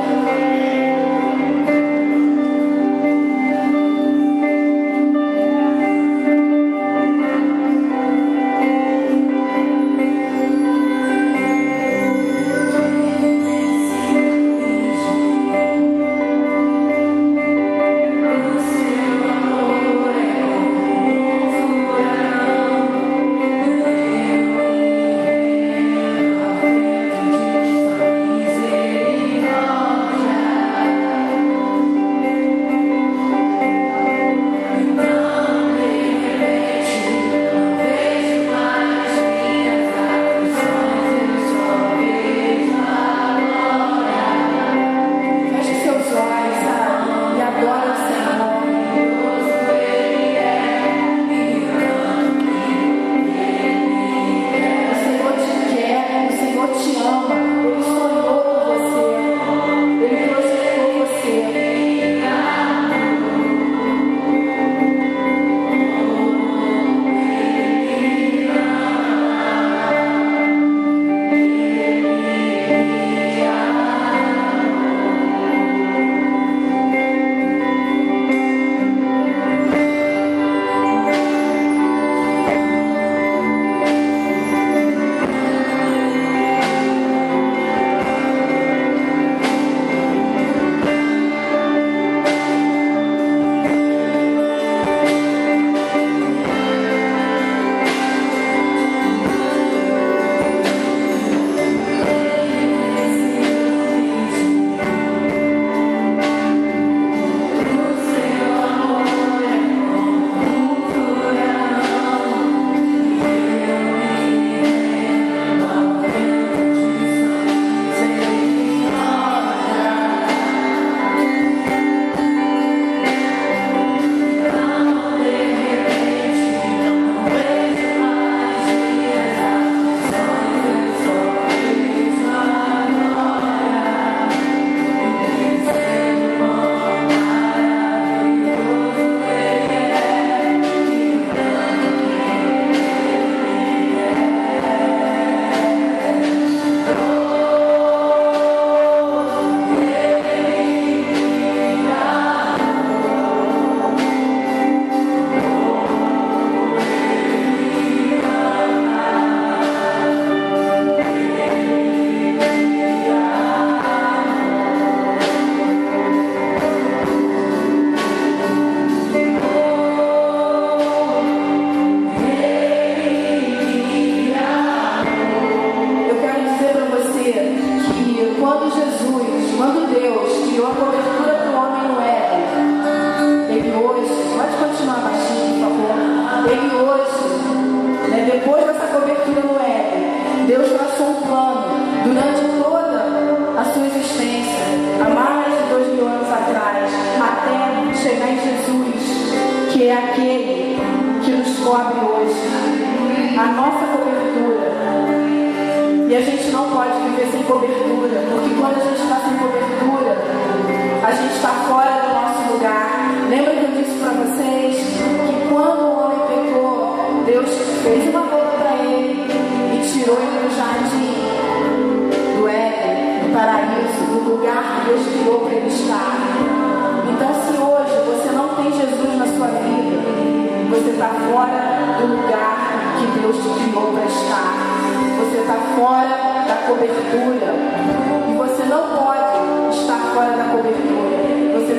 A: Você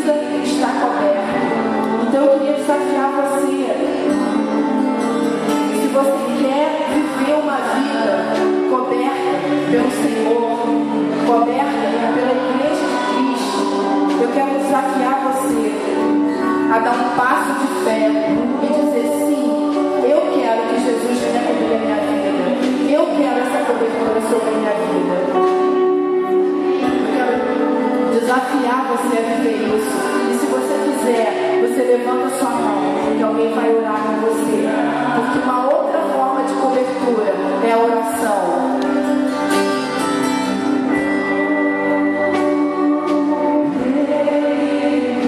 B: precisa estar coberto. Então eu queria desafiar você. Se você quer viver uma vida coberta pelo Senhor, coberta pela Igreja de Cristo, eu quero desafiar você a dar um passo de fé e dizer sim, eu quero que Jesus venha cobrir a minha vida. Eu quero essa cobertura sobre a minha vida. Eu quero desafiar você a viver isso. E se você quiser, você levanta sua mão e alguém vai orar com você. Porque uma outra forma de cobertura é a oração.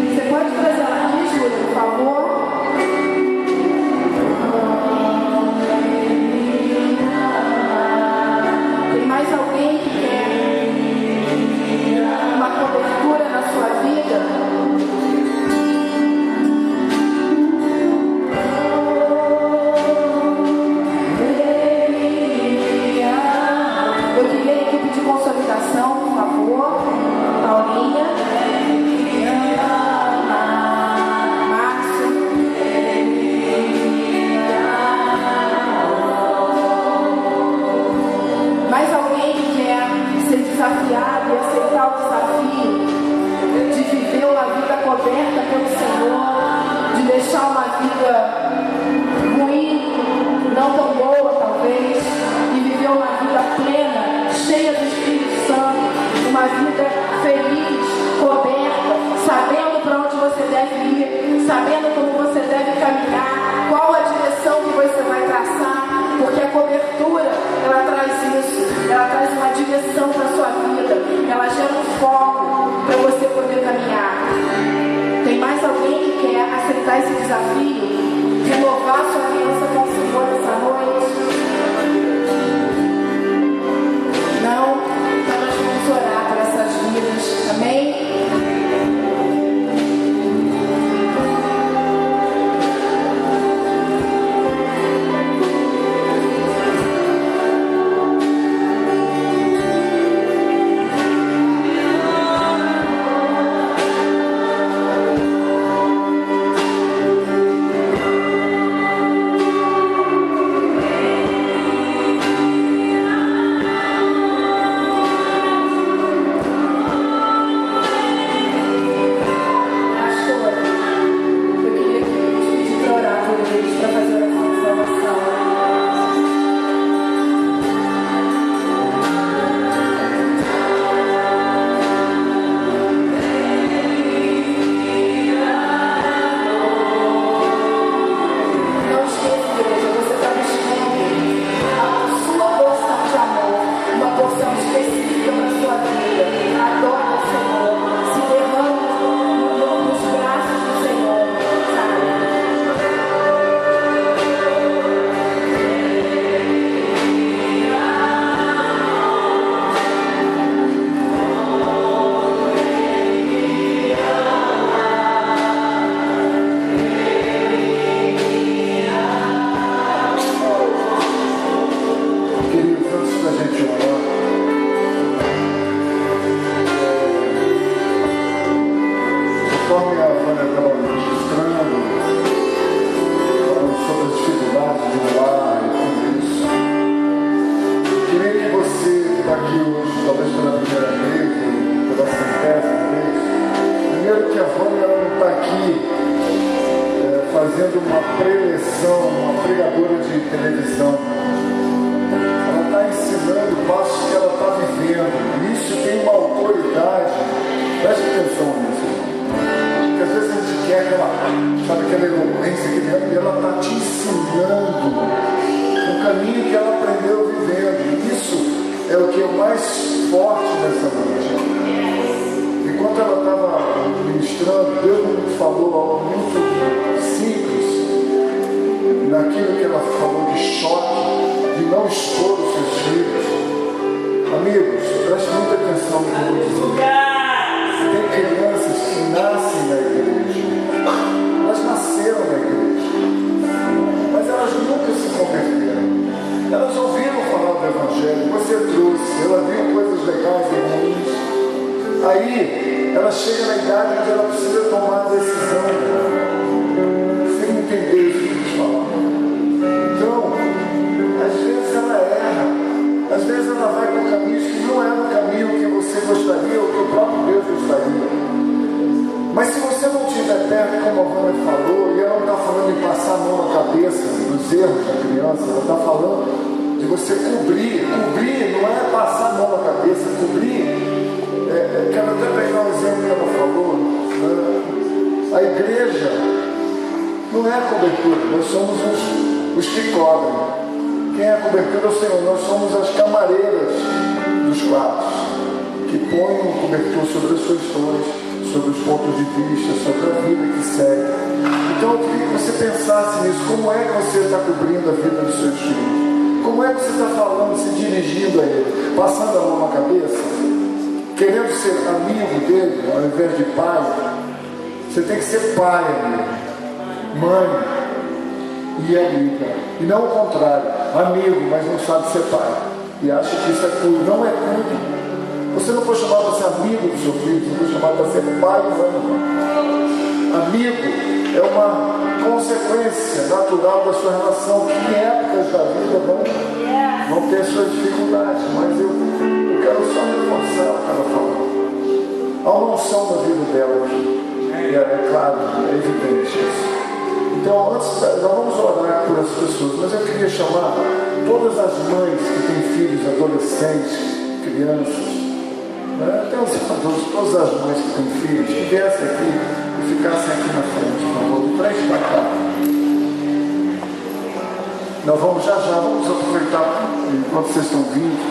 B: Você pode trazer ela aqui, Júlia, por favor? Tem mais alguém que quer uma cobertura na sua vida? Eu queria a equipe de consolidação, por favor. Paulinha. Márcio. Mais alguém que quer ser desafiado e aceitar o desafio de viver uma vida coberta pelo Senhor, de deixar uma vida ruim, não tão boa talvez, e viver uma vida plena, cheia do Espírito Santo, uma vida feliz, coberta, sabendo para onde você deve ir, sabendo como você deve caminhar, qual a direção que você vai traçar, porque a cobertura, ela traz isso, ela traz uma direção para a sua vida, ela gera um foco para você poder caminhar. Tem mais alguém que quer aceitar esse desafio? Renovar sua aliança com o Senhor essa noite? Não? Então nós vamos orar por essas vidas. Amém?
E: Elas ouviram falar do Evangelho, você trouxe, ela viu coisas legais e ruins, Aí ela chega na idade onde ela precisa tomar a decisão, sem entender isso que eles falam. Então, às vezes ela erra, às vezes ela vai por caminhos que não é o caminho que você gostaria ou que o próprio Deus gostaria. Mas se você não estiver perto, como a Vânia falou, e ela não está falando em passar a mão na cabeça dos erros da criança, ela está falando de você cobrir. Cobrir não é passar a mão na cabeça, cobrir. Quero até pegar um exemplo que ela falou, né? A igreja não é a cobertura, nós somos os que cobrem. Quem é a cobertura é o Senhor, nós somos as camareiras dos quartos, que põem um cobertor sobre as suas histórias, sobre os pontos de vista, sobre a vida que segue. Então eu queria que você pensasse nisso, como é que você está cobrindo a vida dos seus filhos? Como é que você está falando, se dirigindo a ele? Passando a mão na cabeça? Querendo ser amigo dele, ao invés de pai? Você tem que ser pai, amigo, mãe e amiga, e não o contrário, amigo, mas não sabe ser pai, e acha que isso é tudo. Não é tudo. Você não foi chamado para ser amigo do seu filho, você foi chamado para ser pai e mãe. Amigo é uma consequência natural da sua relação, que em épocas da vida vão ter suas dificuldades, mas eu quero só reforçar o que ela falou. Há uma unção na vida dela aqui. É claro, é evidente isso. Então, antes, nós vamos orar por as pessoas, mas eu queria chamar todas as mães que têm filhos, adolescentes, crianças, né? Até os adultos, todas as mães que têm filhos, que viessem aqui e ficassem aqui na frente, por favor, de frente para cá. Nós vamos vamos aproveitar enquanto vocês estão vindo.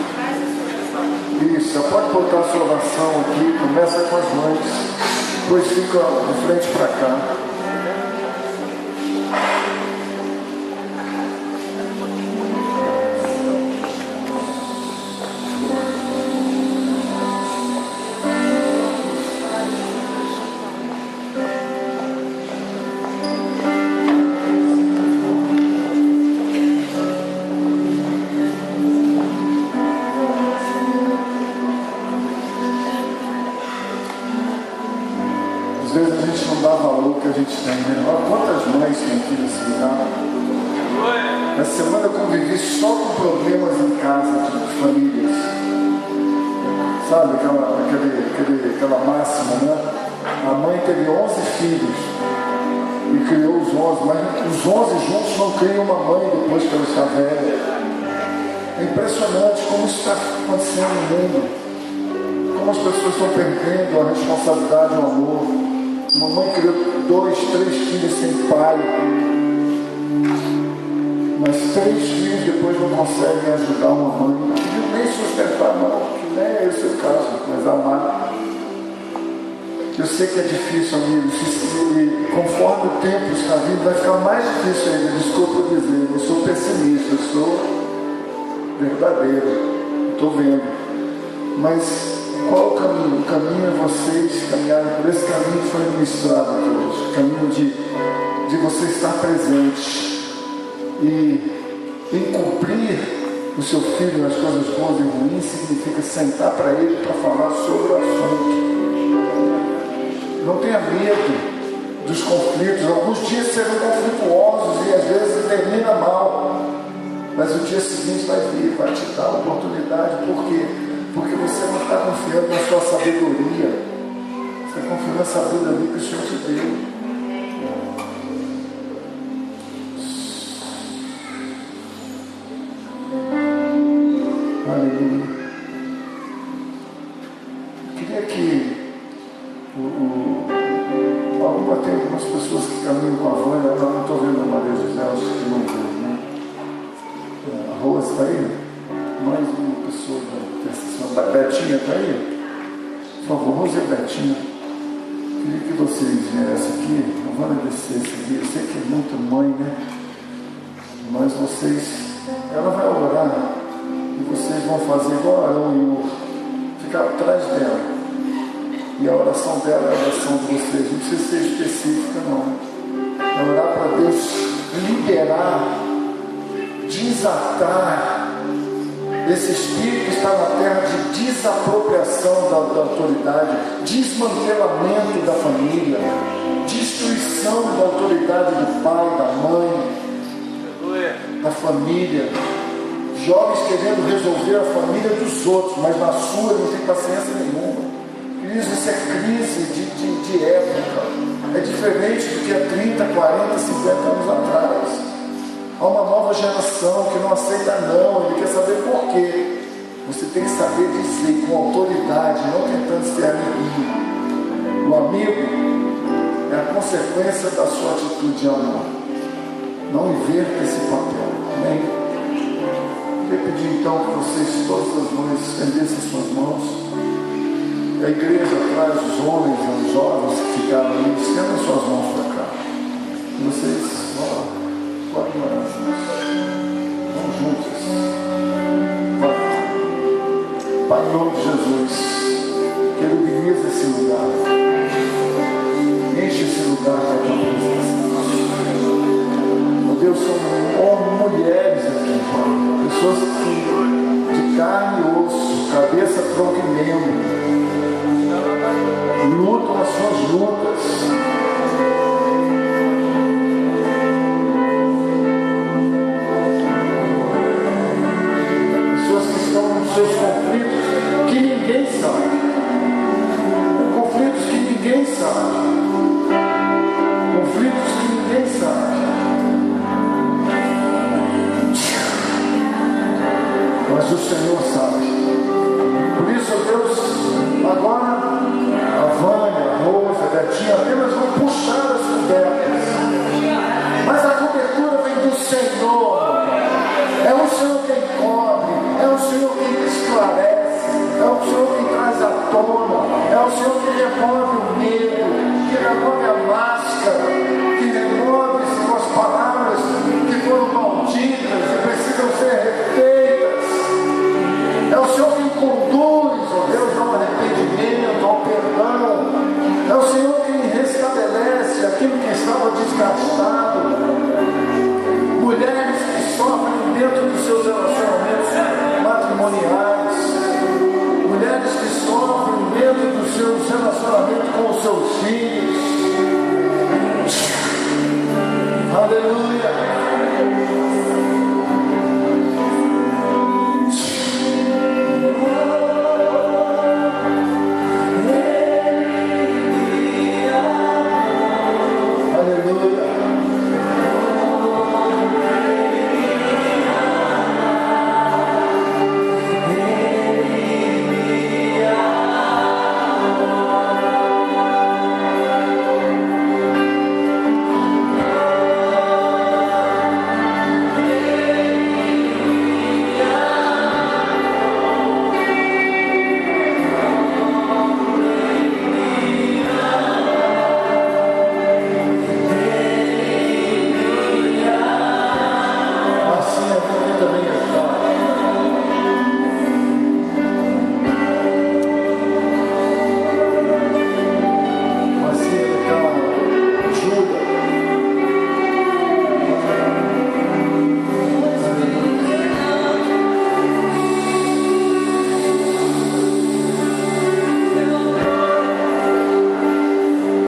E: Isso, pode botar a sua oração aqui, começa com as mães, depois fica de frente para cá. Às vezes a gente não dá valor que a gente tem, né? Olha quantas mães têm aqui nesse lugar. Essa semana eu convivi só com problemas em casa de famílias. Sabe aquela máxima, né? A mãe teve 11 filhos e criou os 11, mas os 11 juntos não criam uma mãe depois que ela está velha. É impressionante como isso está acontecendo no mundo. Como as pessoas estão perdendo a responsabilidade e o amor. Uma mãe criou 2, 3 filhos sem pai, mas 3 filhos depois não conseguem ajudar uma mãe. Não pediu nem sustentar, não, que nem é esse o caso, mas amar. Eu sei que é difícil, amigos, e conforme o tempo está vindo, vai ficar mais difícil ainda. Desculpa dizer, eu sou pessimista, eu sou verdadeiro, estou vendo. Mas qual o caminho? O caminho é vocês caminharem por esse caminho que foi ministrado aqui hoje. O caminho de você estar presente e encobrir o seu filho nas coisas boas e ruins significa sentar para ele para falar sobre o assunto. Não tenha medo dos conflitos. Alguns dias serão conflituosos e às vezes termina mal. Mas o dia seguinte vai vir, vai te dar a oportunidade. Por quê? Porque você não está confiando na sua sabedoria. Você está confiando na sabedoria que o Senhor te deu. Aleluia. Queria que tem algumas pessoas que caminham com a Vânia. Eu não estou vendo a Maria José, acho que não veio, né? A Rose está aí? Mais uma pessoa da intercessão. Betinha está aí? Por favor, Rose e Betinha. Queria que vocês viessem aqui. A Vânia descesse aqui. Eu sei que é muita mãe, né? Mas vocês, ela vai orar e vocês vão fazer igual Arão e Ur, ficar atrás dela. E a oração dela é a oração de vocês. Não precisa ser específica, não. É orar para Deus liberar, desatar Esse espírito está na terra de desapropriação da autoridade, desmantelamento da família, destruição da autoridade do pai, da mãe, da família. Jovens querendo resolver a família dos outros, mas na sua não tem paciência nenhuma. Isso é crise de época. É diferente do que há 30, 40, 50 anos atrás. Há uma nova geração que não aceita não, ele quer saber por quê. Você tem que saber dizer com autoridade, não tentando ser amiguinho. O amigo é a consequência da sua atitude de amor. Não inverta esse papel. Amém? Eu queria pedir então que vocês, todas as mães, estendessem suas mãos. A igreja atrás, os homens, os jovens que ficaram ali, estendam suas mãos para cá. E vocês vão lá. Pode orar juntos. Vamos juntos. Pai, em nome de Jesus, que Ele divisa esse lugar. Enche esse lugar com a tua presença. Meu Deus, são homens, mulheres aqui, Pai. Pessoas que, de carne e osso, cabeça, tronco e membro, lutam as suas lutas. Seus conflitos que ninguém sabe, conflitos que ninguém sabe, conflitos que ninguém sabe, mas o Senhor sabe. Por isso, Deus, agora a Vânia, a Rosa, a Betinha apenas vão puxar as cobertas, mas a cobertura vem do Senhor. É o Senhor quem cobre, é o Senhor quem esclarece, é o Senhor quem traz à tona, é o Senhor que remove o medo, que remove a máscara, que remove as palavras que foram malditas e precisam ser refeitas. É o Senhor quem conduz, ó Deus, ao arrependimento, ao perdão. É o Senhor quem restabelece aquilo que estava desgastado. Mulheres que sofrem dentro dos seus relacionamentos matrimoniais, mulheres que sofrem dentro dos seus relacionamentos com os seus filhos,